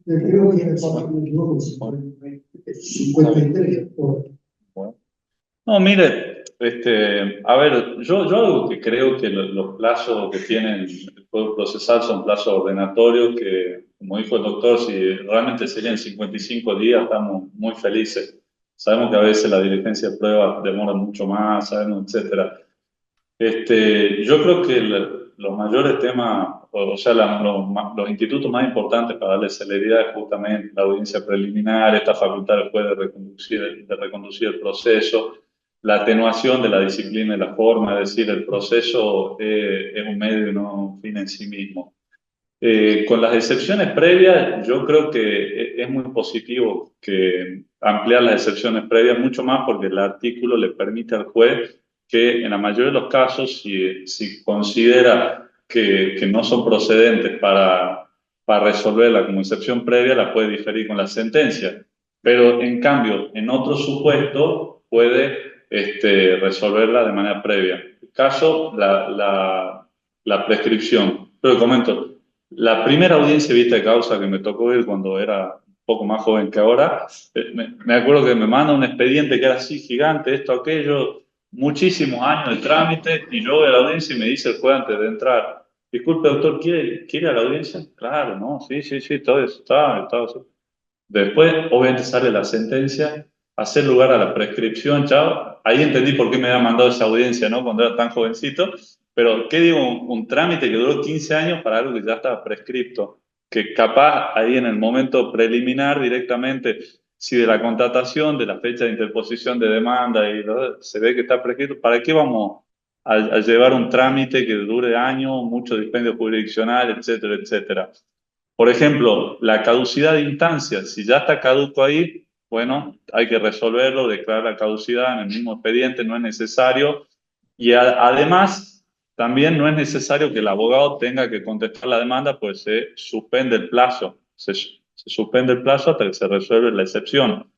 Creo que era 53. Bueno. No, mire, a ver, yo algo que creo que los plazos que tienen el Código Procesal son plazos ordenatorios que, como dijo el doctor, si realmente serían 55 días, estamos muy felices. Sabemos que a veces la diligencia de prueba demora mucho más, sabemos, etcétera. Yo creo que los mayores temas, o sea, los institutos más importantes para darle celeridad es justamente la audiencia preliminar, esta facultad después de reconducir el proceso. la atenuación de la disciplina y la forma, es decir, el proceso es un medio y no un fin en sí mismo. Con las excepciones previas, yo creo que es muy positivo que ampliar las excepciones previas, mucho más porque el artículo le permite al juez que en la mayoría de los casos, si considera que no son procedentes para resolverla como excepción previa, la puede diferir con la sentencia. Pero en cambio, en otro supuesto, puede resolverla de manera previa. El caso, la prescripción. Pero comento, la primera audiencia de vista de causa que me tocó ir cuando era un poco más joven que ahora, me acuerdo que me manda un expediente que era así gigante, esto, aquello, muchísimos años de trámite, y yo voy a la audiencia y me dice el juez antes de entrar, disculpe doctor, ¿quiere ir a la audiencia? Claro, no, sí, todo eso está. Después, obviamente, sale la sentencia, hacer lugar a la prescripción, chao. Ahí entendí por qué me había mandado esa audiencia, ¿no? Cuando era tan jovencito. Pero, ¿qué digo? Un trámite que duró 15 años para algo que ya estaba prescripto. Que capaz ahí en el momento preliminar directamente, si de la contratación, de la fecha de interposición de demanda se ve que está prescrito, ¿para qué vamos a llevar un trámite que dure años, mucho dispendio jurisdiccional, etcétera, etcétera? Por ejemplo, la caducidad de instancias, si ya está caduco ahí, bueno, hay que resolverlo, declarar la caducidad en el mismo expediente, no es necesario. Y además, también no es necesario que el abogado tenga que contestar la demanda, pues se suspende el plazo. Se suspende el plazo hasta que se resuelve la excepción.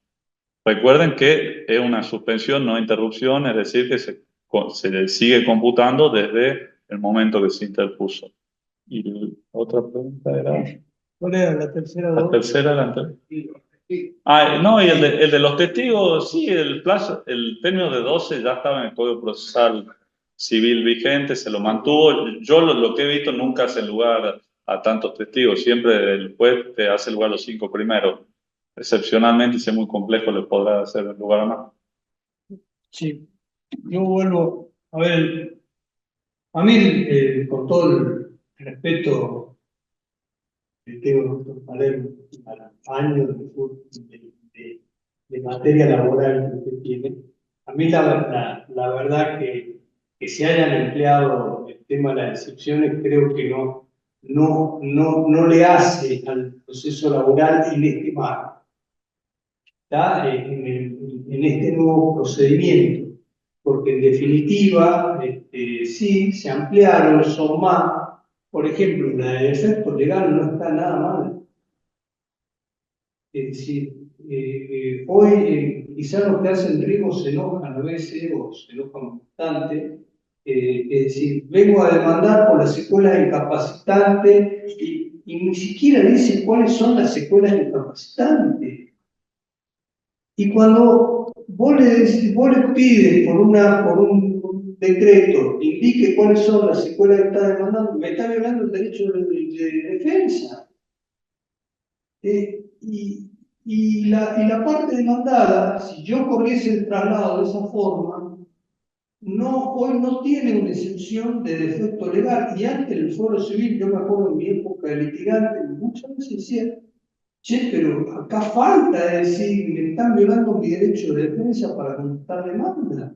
Recuerden que es una suspensión, no interrupción, es decir, que se le sigue computando desde el momento que se interpuso. Y la otra pregunta era... ¿Cuál era la tercera? La tercera, la anterior. No, y el de los testigos, sí, el plazo, el término de 12 ya estaba en el Código Procesal Civil vigente, se lo mantuvo. Yo lo que he visto nunca hace lugar a tantos testigos, siempre el juez te hace lugar a los 5 primeros. Excepcionalmente, si es muy complejo, le podrá hacer lugar a más. Sí, yo vuelvo a ver, a mí, con todo el respeto que tengo, doctor Palermo, a años de materia laboral que usted tiene, a mí la verdad que se hayan empleado el tema de las excepciones creo que no le hace al proceso laboral en este marco, en este nuevo procedimiento, porque en definitiva, sí, se ampliaron, son más. Por ejemplo, la de efecto legal no está nada mal. Es decir, hoy quizás los que hacen riesgo se enojan a veces o se enojan bastante. Es decir, vengo a demandar por las secuelas incapacitantes y ni siquiera dice cuáles son las secuelas incapacitantes. Y cuando vos le pides por un decreto, indique cuáles son las secuelas que está demandando, me está violando el derecho de defensa. Y la parte demandada, si yo corriese el traslado de esa forma, hoy no tiene una excepción de defecto legal. Y antes el Foro Civil, yo me acuerdo en mi época de litigante, muchas veces decía, che, pero acá falta, es decir, me están violando mi derecho de defensa para contestar demanda.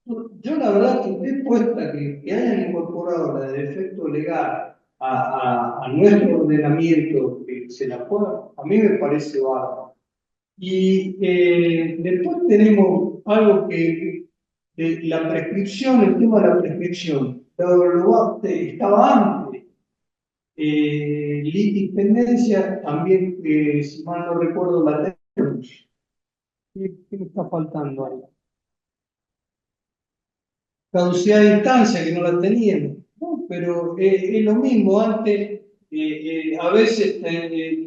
Yo la verdad que estoy puesta que hayan incorporado la de defecto legal a nuestro ordenamiento, que se la pueda, a mí me parece bárbaro. Y después tenemos algo que la prescripción, el tema de la prescripción, estaba antes. Litipendencia, también, si mal no recuerdo, la tenemos. ¿Qué me está faltando ahí? Caducidad de instancia, que no la teníamos, ¿no? Pero es lo mismo, antes a veces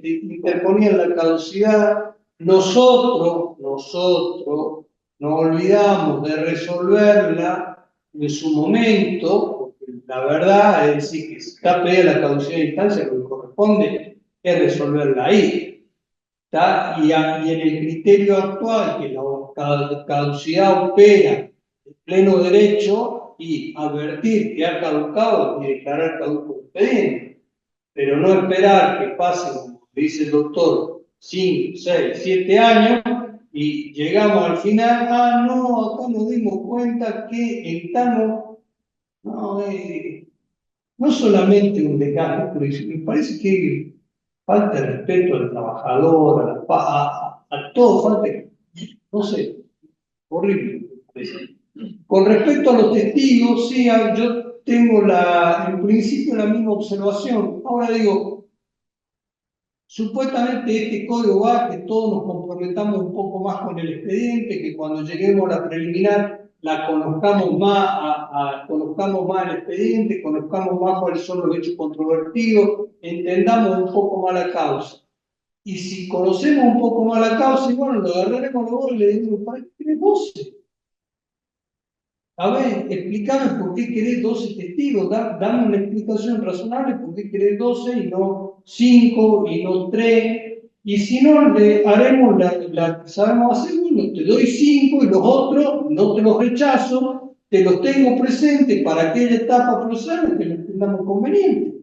interponían la caducidad, nosotros nos olvidamos de resolverla en su momento, porque la verdad es decir que si está pedida la caducidad de instancia, lo que corresponde es resolverla ahí. ¿Está? Y en el criterio actual, que la caducidad opera pleno derecho y advertir que ha caducado y declarar caduco el expediente, pero no esperar que pasen, como dice el doctor, 5, 6, 7 años y llegamos al final, no, acá nos dimos cuenta que estamos, no, no solamente un desgaste, porque me parece que falta de respeto al trabajador, a todo, falta, no sé, horrible. Con respecto a los testigos, sí, yo tengo en principio la misma observación. Ahora digo, supuestamente este código va que todos nos comprometamos un poco más con el expediente, que cuando lleguemos a la preliminar la conozcamos más, conozcamos más el expediente, conozcamos más cuáles son los hechos controvertidos, entendamos un poco más la causa. Y si conocemos un poco más la causa, y bueno, lo agarraremos luego y le digo, ¿para qué querés 12? A ver, explícame por qué querés 12 testigos, dame una explicación razonable por qué querés 12 y no 5 y no 3. Y si no, le haremos la que sabemos hacer, bueno, te doy 5 y los otros no te los rechazo, te los tengo presentes para aquella etapa procesal que lo entendamos conveniente.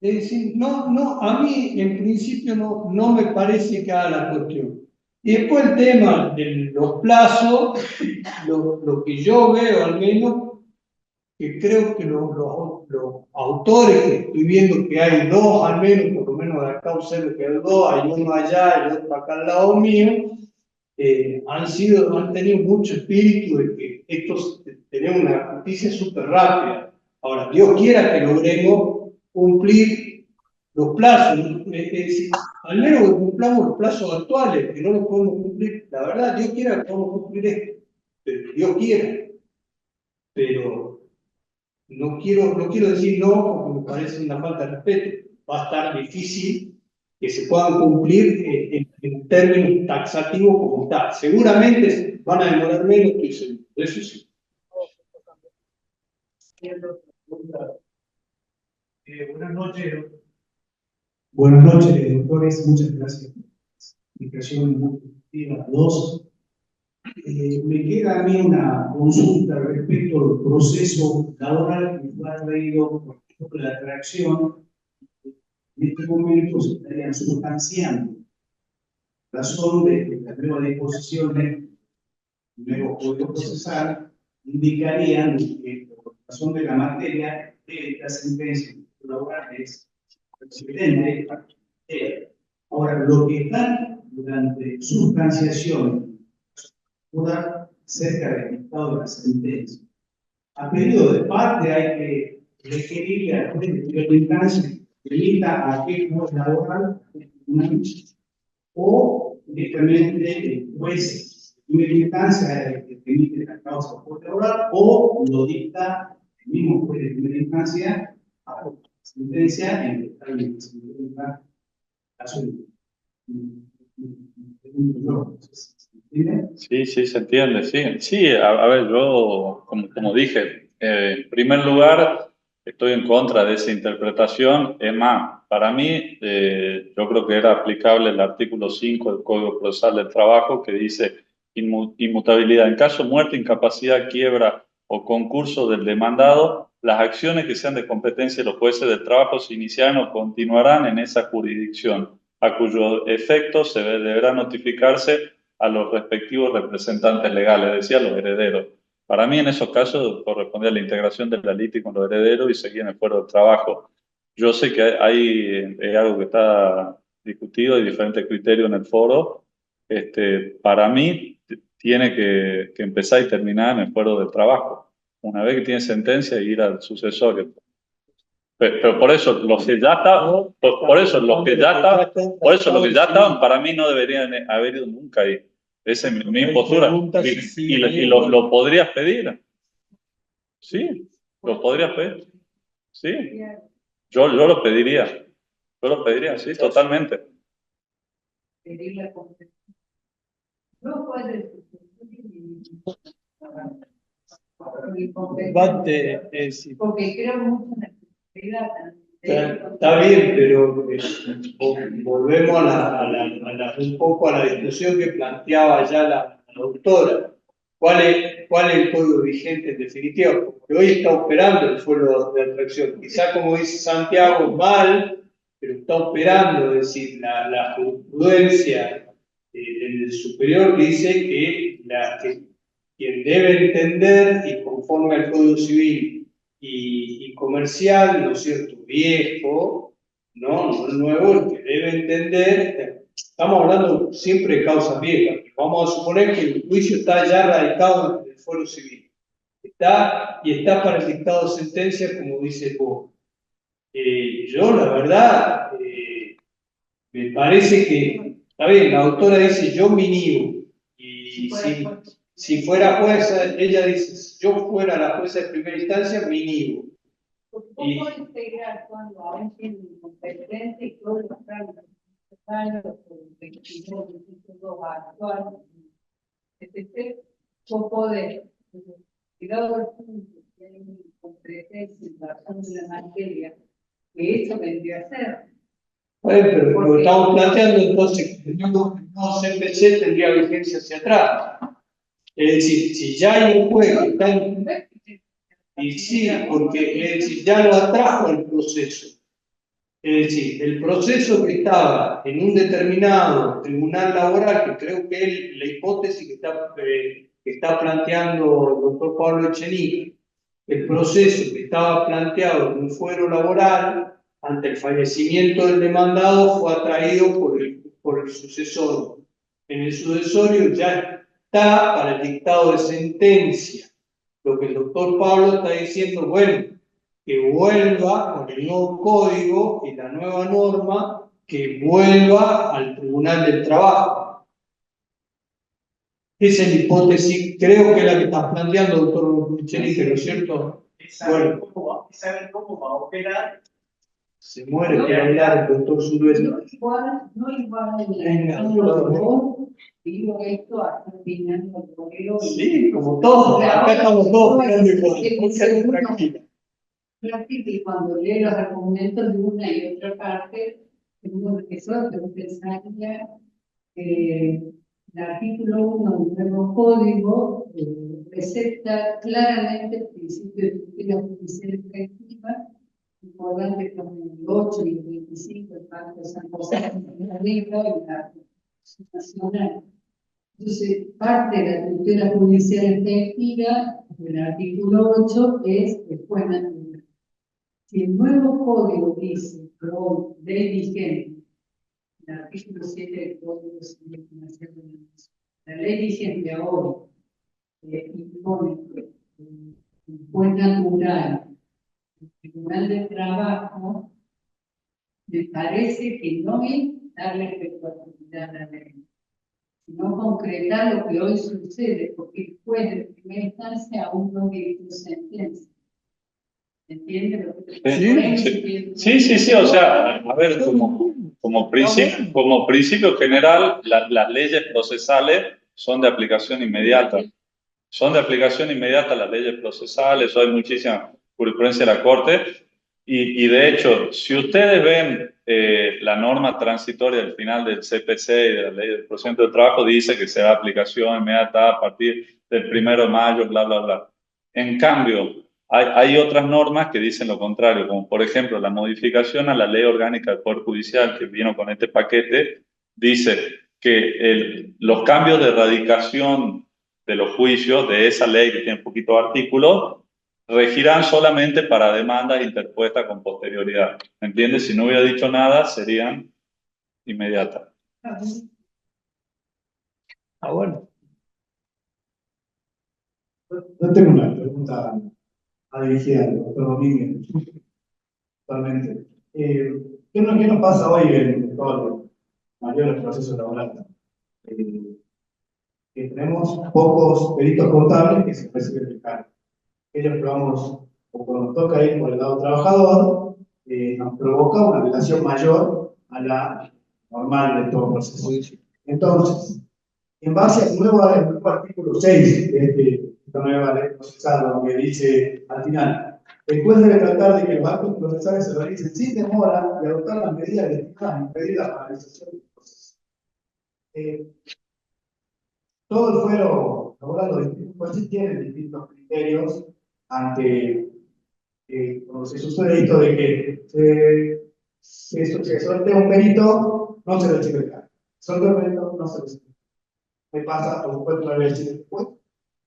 Es decir, a mí en principio no me parece que haga la cuestión. Y después el tema de los plazos, lo que yo veo al menos, que creo que los autores, que estoy viendo que hay dos al menos, por lo menos de acá observo que hay dos, hay uno allá y otro acá al lado mío, han tenido mucho espíritu de que estos tenemos una justicia súper rápida. Ahora, Dios quiera que logremos cumplir los plazos, es decir, al menos que cumplamos los plazos actuales, que no los podemos cumplir. La verdad, Dios quiera que podamos cumplir esto, pero Dios quiera. Pero no quiero decir no, porque me parece una falta de respeto. Va a estar difícil que se puedan cumplir en términos taxativos como está. Seguramente van a demorar menos, estoy seguro. Eso sí. Buenas noches. Buenas noches, doctores. Muchas gracias por la explicación muy positiva a dos. Me queda a mí una consulta respecto al proceso laboral que fue traído por la atracción. En este momento se estarían sustanciando razón de que las nuevas disposiciones, nuevo código procesal, indicarían que por razón de la materia de esta sentencia laboral es evidente. Ahora, lo que están durante sustanciación cerca del estado de la sentencia, a pedido de parte hay que requerirle a la juez de primera instancia que limita a qué juez laboral o directamente el juez de primera instancia que emite la causa por juez laboral o lo dicta el mismo juez de primera instancia a la sentencia en el estado de la caso Sí, sí, se entiende, sí. Sí, a ver, yo, como dije, en primer lugar, estoy en contra de esa interpretación. Es más, para mí, yo creo que era aplicable el artículo 5 del Código Procesal del Trabajo, que dice inmutabilidad. En caso de muerte, incapacidad, quiebra o concurso del demandado, las acciones que sean de competencia de los jueces del trabajo se iniciarán o continuarán en esa jurisdicción, a cuyo efecto se deberá notificarse a los respectivos representantes legales, decía los herederos. Para mí, en esos casos, correspondía la integración de la liti con los herederos y seguir en el fuero de trabajo. Yo sé que hay algo que está discutido, hay diferentes criterios en el foro. Para mí, tiene que empezar y terminar en el fuero de trabajo. Una vez que tiene sentencia, ir al sucesorio. Pero por eso los que ya estaban, por eso los que ya estaban, para mí no deberían haber ido nunca ahí. Esa es mi postura. Y lo podrías pedir. Sí, lo podrías pedir. Sí, yo lo pediría. Yo lo pediría, sí, totalmente. No puede. Porque creo mucho en la efectividad. Está bien, pero volvemos un poco a la discusión que planteaba ya la doctora. ¿Cuál es el código vigente en definitiva? Porque hoy está operando el fuero de atracción. Quizá, como dice Santiago, mal, pero está operando, es decir, la jurisprudencia el superior dice que quien debe entender y conforme al Código Civil y comercial, ¿no es cierto?, viejo, no el nuevo, el que debe entender, estamos hablando siempre de causas viejas, vamos a suponer que el juicio está ya radicado en el fuero civil, está para el dictado de sentencia, como dice vos. Yo, la verdad, me parece que, está bien, la autora dice, yo me niego, y si fuera jueza, ella dice, si yo fuera la jueza de primera instancia, me niego. ¿Cómo integrar cuando aún tienen competencia y todos los cargos necesarios por el 22 actual, etc., yo poder, cuidado del punto que hay competencia en razón de la materia, que eso vendría a ser. Bueno, pero lo estamos planteando entonces que el nuevo CPC tendría vigencia hacia atrás. Es decir, si ya hay un juez que está en... Y sí, porque es decir, ya lo atrajo el proceso. Es decir, el proceso que estaba en un determinado tribunal laboral, que creo que es la hipótesis que está planteando el doctor Pablo Echenique, el proceso que estaba planteado en un fuero laboral, ante el fallecimiento del demandado, fue atraído por el sucesorio. En el sucesorio ya está para el dictado de sentencia. Lo que el doctor Pablo está diciendo, bueno, que vuelva con el nuevo código y la nueva norma, que vuelva al Tribunal del Trabajo. Esa es la hipótesis, creo que es la que está planteando el doctor Echenique, ¿no es cierto? ¿Saben cómo va a operar? Se muere por hablar el doctor Zulueta. No igual. Venga, digo esto hasta el final del correo. Sí, como todos, acá estamos todos tranquilos. Y cuando lee los argumentos de una y otra parte, uno pensaría que el artículo 1 del nuevo código presenta claramente el principio de tutela judicial efectiva, importante con el 8 y el 25 del Pacto de San José, la regla y la Constitución Nacional. Entonces, parte de la tutela judicial efectiva del artículo 8 es después natural. Si el nuevo código dice, pero ley vigente, el artículo 7 del Código Civil Nacional, la ley vigente ahora impone el juez natural, el Tribunal de Trabajo, me parece que no es darle efectividad a la ley, sino concretar lo que hoy sucede, porque el juez de primera instancia aún no dictó sentencia. ¿Entiendes lo que Sí, o sea, a ver, como principio general, las leyes procesales son de aplicación inmediata. Son de aplicación inmediata las leyes procesales, hay muchísima jurisprudencia de la Corte, y de hecho, si ustedes ven la norma transitoria al final del CPC y de la ley del procedimiento de trabajo, dice que se da aplicación inmediata a partir del 1 de mayo, bla, bla, bla. En cambio, hay otras normas que dicen lo contrario, como por ejemplo la modificación a la Ley Orgánica del Poder Judicial que vino con este paquete, dice que los cambios de radicación de los juicios de esa ley que tiene poquitos artículos regirán solamente para demandas interpuestas con posterioridad. ¿Me entiendes? Si no hubiera dicho nada, serían inmediatas. Bueno. Yo tengo una pregunta dirigida al doctor Domínguez, totalmente. ¿Qué nos pasa hoy en todos los mayores procesos laborales? Que tenemos pocos peritos contables que se reciben del cargo. Ellos probamos, o cuando nos toca ir por el lado trabajador, nos provoca una relación mayor a la normal de todo proceso. Entonces, en base al nuevo artículo 6 de esta nueva ley procesal, donde dice al final, el juez debe tratar de que los actos procesales se realicen sin demora y adoptar las medidas destinadas a impedir la paralización del proceso. Todo el fuero laboral, los distintos jueces tienen distintos criterios ante cuando se sucede de que se suelte un perito, no se recibe el cargo. Sorteo de peritos no se recibe. Me pasa, por supuesto, una vez después,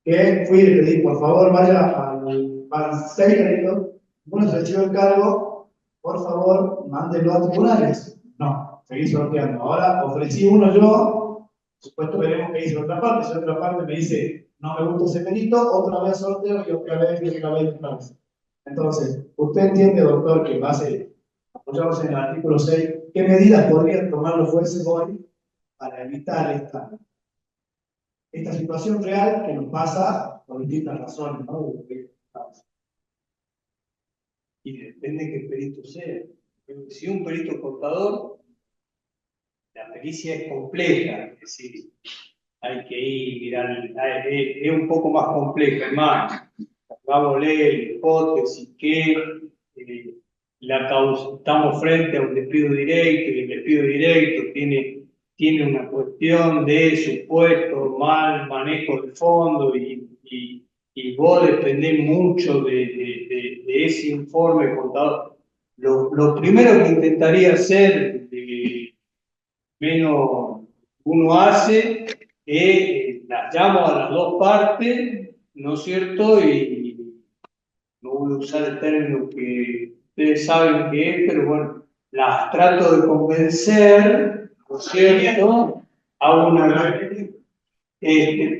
que fui y le pedí, por favor, van 6 peritos, uno se recibió el cargo, por favor, mándenlo a tribunales. No, seguí sorteando. Ahora ofrecí uno yo, por supuesto veremos qué dice otra parte. Si otra parte me dice, no me gusta ese perito, otra vez sorteo y otra vez y otra vez y otra vez. Entonces, usted entiende, doctor, que en base, apoyados en el artículo 6, ¿qué medidas podrían tomar los jueces hoy para evitar esta situación real que nos pasa por distintas razones, ¿no? Y depende de qué perito sea. Si un perito contador, la pericia es compleja, es decir, hay que ir, mirar, es un poco más compleja, es más, vamos a leer hipótesis que estamos frente a un despido directo, y el despido directo tiene una cuestión de supuesto mal manejo del fondo, y vos dependés mucho de ese informe contador. Lo primero que intentaría hacer, menos uno hace, las llamo a las dos partes, ¿no es cierto? Y no voy a usar el término que ustedes saben que es, pero bueno, las trato de convencer, ¿no es cierto?, a una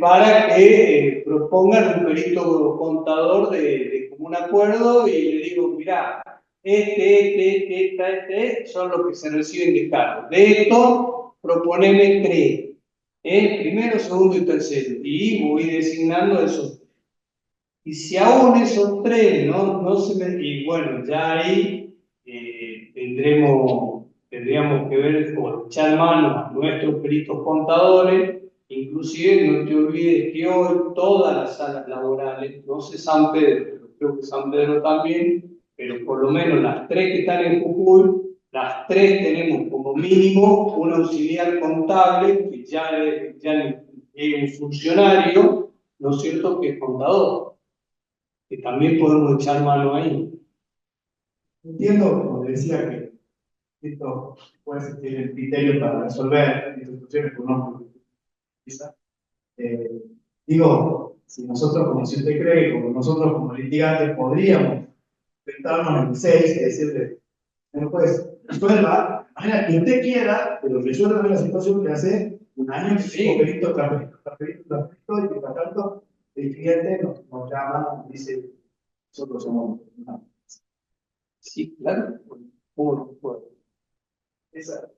para que propongan un perito contador de común acuerdo, y le digo, mirá, este son los que se reciben de cargo. De esto, proponeme 3. Primero, segundo y tercero. Y voy designando esos. Y si aún esos 3 no se me... Y bueno, ya ahí tendríamos que ver o echar mano a nuestros peritos contadores. Inclusive no te olvides que hoy todas las salas laborales, no sé San Pedro, pero creo que San Pedro también, pero por lo menos las 3 que están en Jujuy, las 3 tenemos como mínimo un auxiliar contable que ya es un funcionario, ¿no es cierto?, que es contador, que también podemos echar mano ahí. Entiendo, como le decía, que esto puede ser el criterio para resolver instituciones económicas. Digo, si nosotros, como si usted cree, como nosotros como litigantes, podríamos enfrentarnos en el 6 y decirle, bueno, pues, resuelva de manera que usted quiera, pero resuelva la situación que hace un año que sí, perito tras perito, y que por tanto el cliente nos llama, nos dice, nosotros somos una. Sí, claro. ¿Cómo? Esa.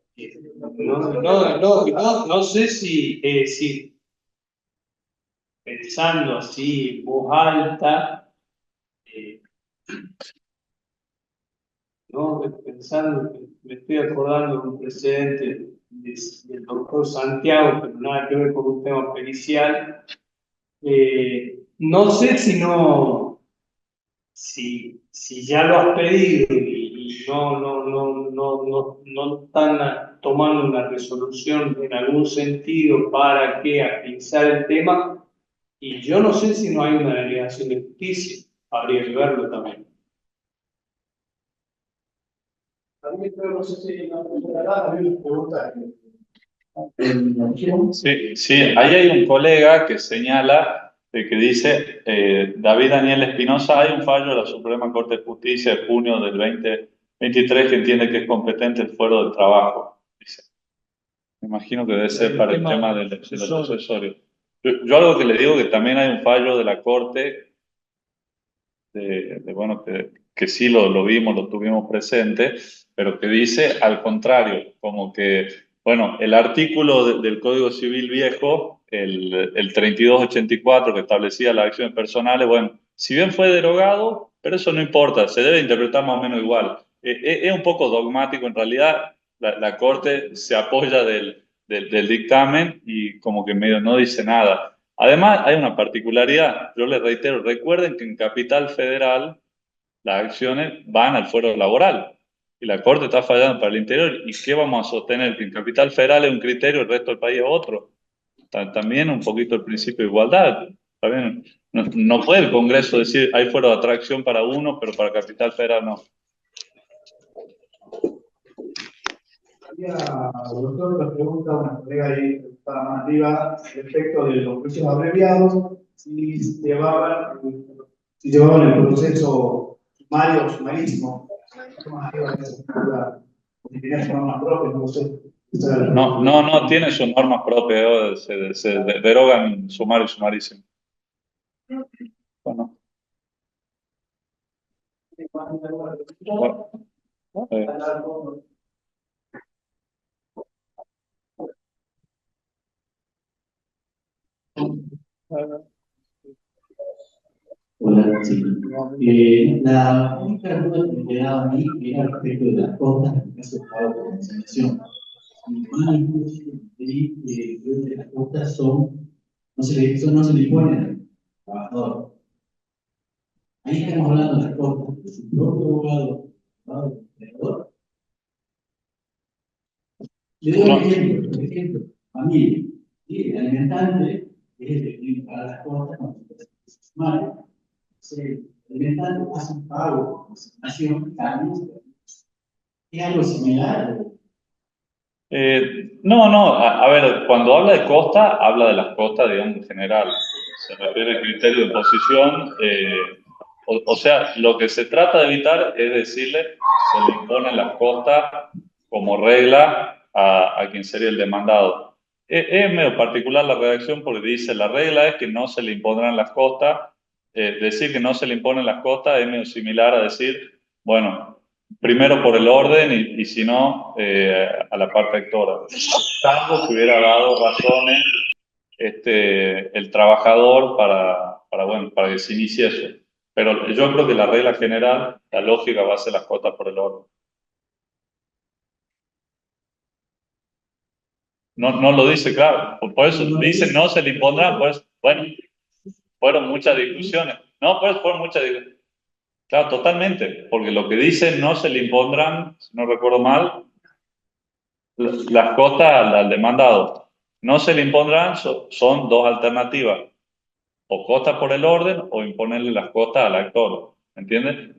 No sé si pensando así en voz alta, ¿no? Pensando, me estoy acordando de un precedente del doctor Santiago, pero nada que ver con un tema pericial. No sé si ya lo has pedido y no están tomando una resolución en algún sentido para que agilizar el tema, y yo no sé si no hay una delegación de justicia, habría que verlo también. También creo, no sé si había una pregunta. Sí, ahí hay un colega que señala, que dice, David Daniel Espinosa, hay un fallo de la Suprema Corte de Justicia de junio del 2023 que entiende que es competente el fuero del trabajo. Dice. Me imagino que debe ser para el tema del accesorio. Yo algo que le digo, que también hay un fallo de la Corte, bueno, que sí lo vimos, lo tuvimos presente, pero que dice al contrario, como que, bueno, el artículo del Código Civil viejo, el 3284, que establecía las acciones personales, bueno, si bien fue derogado, pero eso no importa, se debe interpretar más o menos igual. Es un poco dogmático, en realidad la Corte se apoya del dictamen y como que medio no dice nada. Además, hay una particularidad, yo les reitero, recuerden que en Capital Federal las acciones van al fuero laboral y la Corte está fallando para el interior. ¿Y qué vamos a sostener? Que en Capital Federal es un criterio y el resto del país es otro. También un poquito el principio de igualdad. También no puede el Congreso decir hay fuero de atracción para uno, pero para Capital Federal no. Había, doctor, la pregunta, una colega ahí que estaba más arriba, respecto de los juicios abreviados, si llevaban el proceso sumario o sumarísimo. Más arriba de esa figura, si tenían normas propias, no sé. No tiene sus normas propias, se derogan sumario y sumarísimo. Bueno. Hola, sí. La única duda que me quedaba a mí era respecto de las costas en el caso de pago por consignación. Creo que las costas no se le imponen al trabajador. Ahí estamos hablando de las costas, de su propio abogado, del empleador. Le doy un ejemplo, por ejemplo, familia. ¿Sí? El alimentante es el que tiene que pagar las costas cuando se hace el sumario. El alimentante hace un pago por consignación, ¿es algo similar? No, a ver, cuando habla de costa, habla de las costas, digamos, en general. Se refiere al criterio de posición. O sea, lo que se trata de evitar es decirle, se le imponen las costas como regla a quien sería el demandado. Es medio particular la redacción porque dice, la regla es que no se le impondrán las costas. Decir que no se le imponen las costas es medio similar a decir, bueno, primero por el orden y si no, a la parte actora. Salvo que hubiera dado razones el trabajador para que se inicie eso. Pero yo creo que la regla general, la lógica va a ser las cotas por el orden. No lo dice claro. Por eso dice no se le impondrán, pues, bueno, fueron muchas discusiones. No, pues fueron muchas discusiones. Claro, totalmente, porque lo que dice no se le impondrán, si no recuerdo mal, las cotas al demandado. No se le impondrán, son dos alternativas. O cotas por el orden o imponerle las cotas al actor. ¿Entiendes?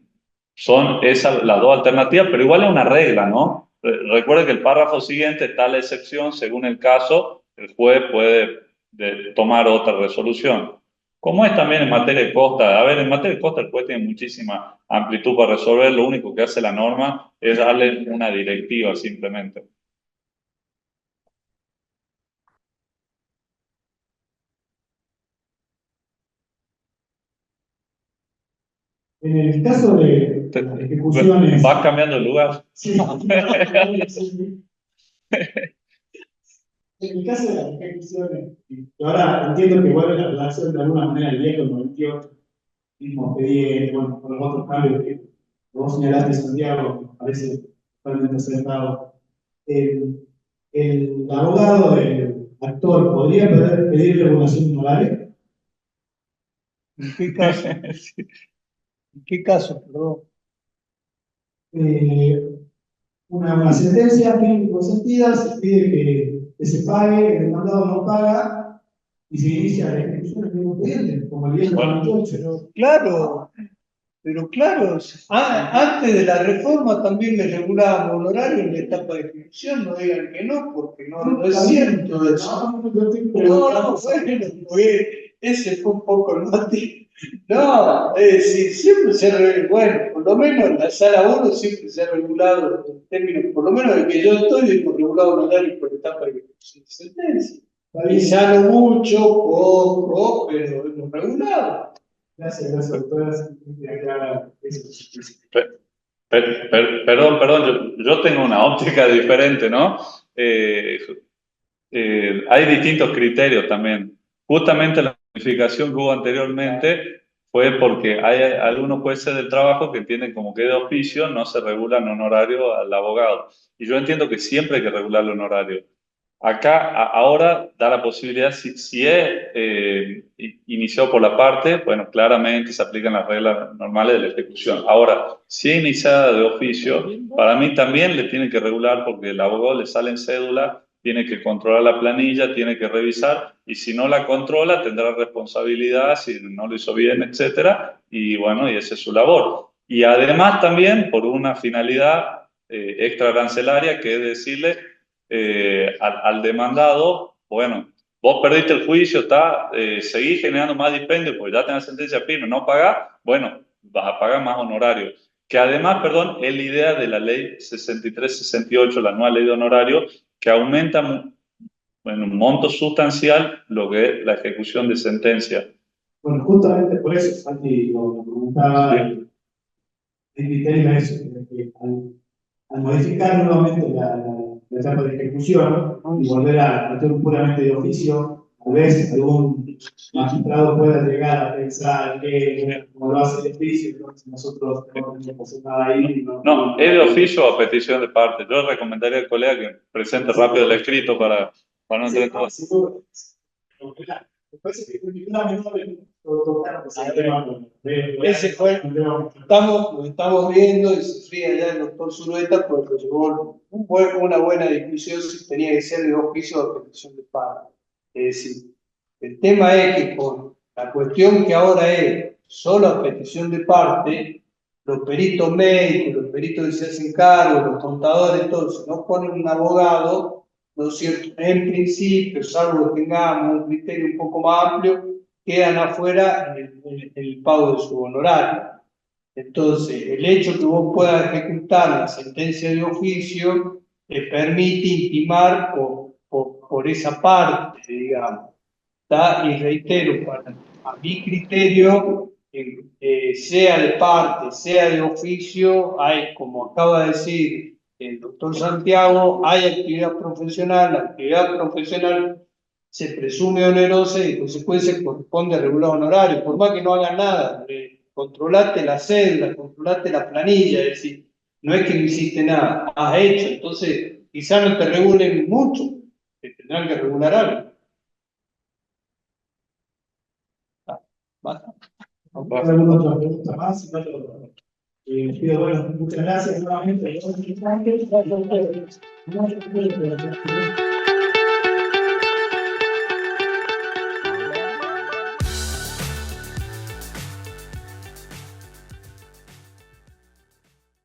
Son esas las dos alternativas, pero igual es una regla, ¿no? Recuerde que el párrafo siguiente está la excepción, según el caso, el juez puede tomar otra resolución. Como es también en materia de costa, a ver, en materia de costa el juez tiene muchísima amplitud para resolver, lo único que hace la norma es darle una directiva simplemente. En el caso de las ejecuciones. ¿Vas cambiando de lugar? Sí. En el caso de las ejecuciones, ahora entiendo que vuelve la relación de alguna manera al viejo 98, mismo expediente, bueno, con los otros cambios que vos señalaste, Santiago, me parece totalmente acertado. El abogado del actor podría pedir regulación de horario. ¿En qué caso? ¿En qué caso, perdón? Una sentencia firme y consentida, se pide que se pague, el demandado no paga y se inicia la ejecución del mismo expediente, como el viejo 98. Pero claro, antes de la reforma también le regulábamos el horario en la etapa de ejecución, no digan que no, porque no es cierto eso. No, bueno, ese fue un poco el motivo. No, es decir, siempre se ha regulado, bueno, por lo menos en la sala 1 siempre se ha regulado en términos, por lo menos de que yo estoy, hemos regulado un horario por etapa de ejecución de sentencia. Quizá no mucho, poco, pero hemos regulado. Gracias, doctora. Perdón, yo tengo una óptica diferente, ¿no? Hay distintos criterios también. Justamente la modificación que hubo anteriormente fue porque hay algunos jueces del trabajo que entienden como que de oficio no se regula en honorario al abogado. Y yo entiendo que siempre hay que regular el honorario. Acá, ahora, da la posibilidad, si es iniciado por la parte, bueno, claramente se aplican las reglas normales de la ejecución. Ahora, si es iniciada de oficio, para mí también le tiene que regular porque el abogado le sale en cédula, tiene que controlar la planilla, tiene que revisar, y si no la controla, tendrá responsabilidad si no lo hizo bien, etcétera, y bueno, y esa es su labor. Y además también, por una finalidad extra arancelaria, que es decirle al demandado, bueno, vos perdiste el juicio, seguís generando más dispendio, pues ya tenés sentencia firme, no pagás, bueno, vas a pagar más honorario. Que además, perdón, es la idea de la ley 63-68, la nueva ley de honorario, que aumenta en un monto sustancial lo que es la ejecución de sentencia. Bueno, justamente por eso, Santi lo preguntaba, el criterio es eso, que al modificar nuevamente la etapa de ejecución y volver a hacer puramente de oficio, a veces algún magistrado pueda llegar a pensar que como lo hace el oficio, entonces nosotros tenemos que hacer nada ahí. No, es de oficio o a petición de parte. Yo recomendaría al colega que presente rápido el escrito para no entrar en todo. Ese fue, lo estamos viendo y se ríe allá el doctor Zulueta porque llegó una buena discusión si tenía que ser de oficio o de petición de parte. Es decir, el tema es que con la cuestión que ahora es solo a petición de parte, los peritos médicos, los peritos que se hacen cargo, los contadores, todos, si no ponen un abogado, ¿no es cierto? En principio, salvo que tengamos un criterio un poco más amplio, quedan afuera en el pago de su honorario. Entonces, el hecho que vos puedas ejecutar la sentencia de oficio te permite intimar por esa parte, digamos. ¿Tá? Y reitero, a mi criterio, sea de parte, sea de oficio, hay, como acaba de decir el doctor Santiago, hay actividad profesional, la actividad profesional se presume onerosa y en consecuencia corresponde a regular honorario, por más que no hagan nada, controlate la cédula, controlate la planilla, es decir, no es que no hiciste nada, has hecho, entonces quizás no te regulen mucho, te tendrán que regular algo. ¿Alguna otra pregunta más? Pido, bueno, muchas gracias nuevamente.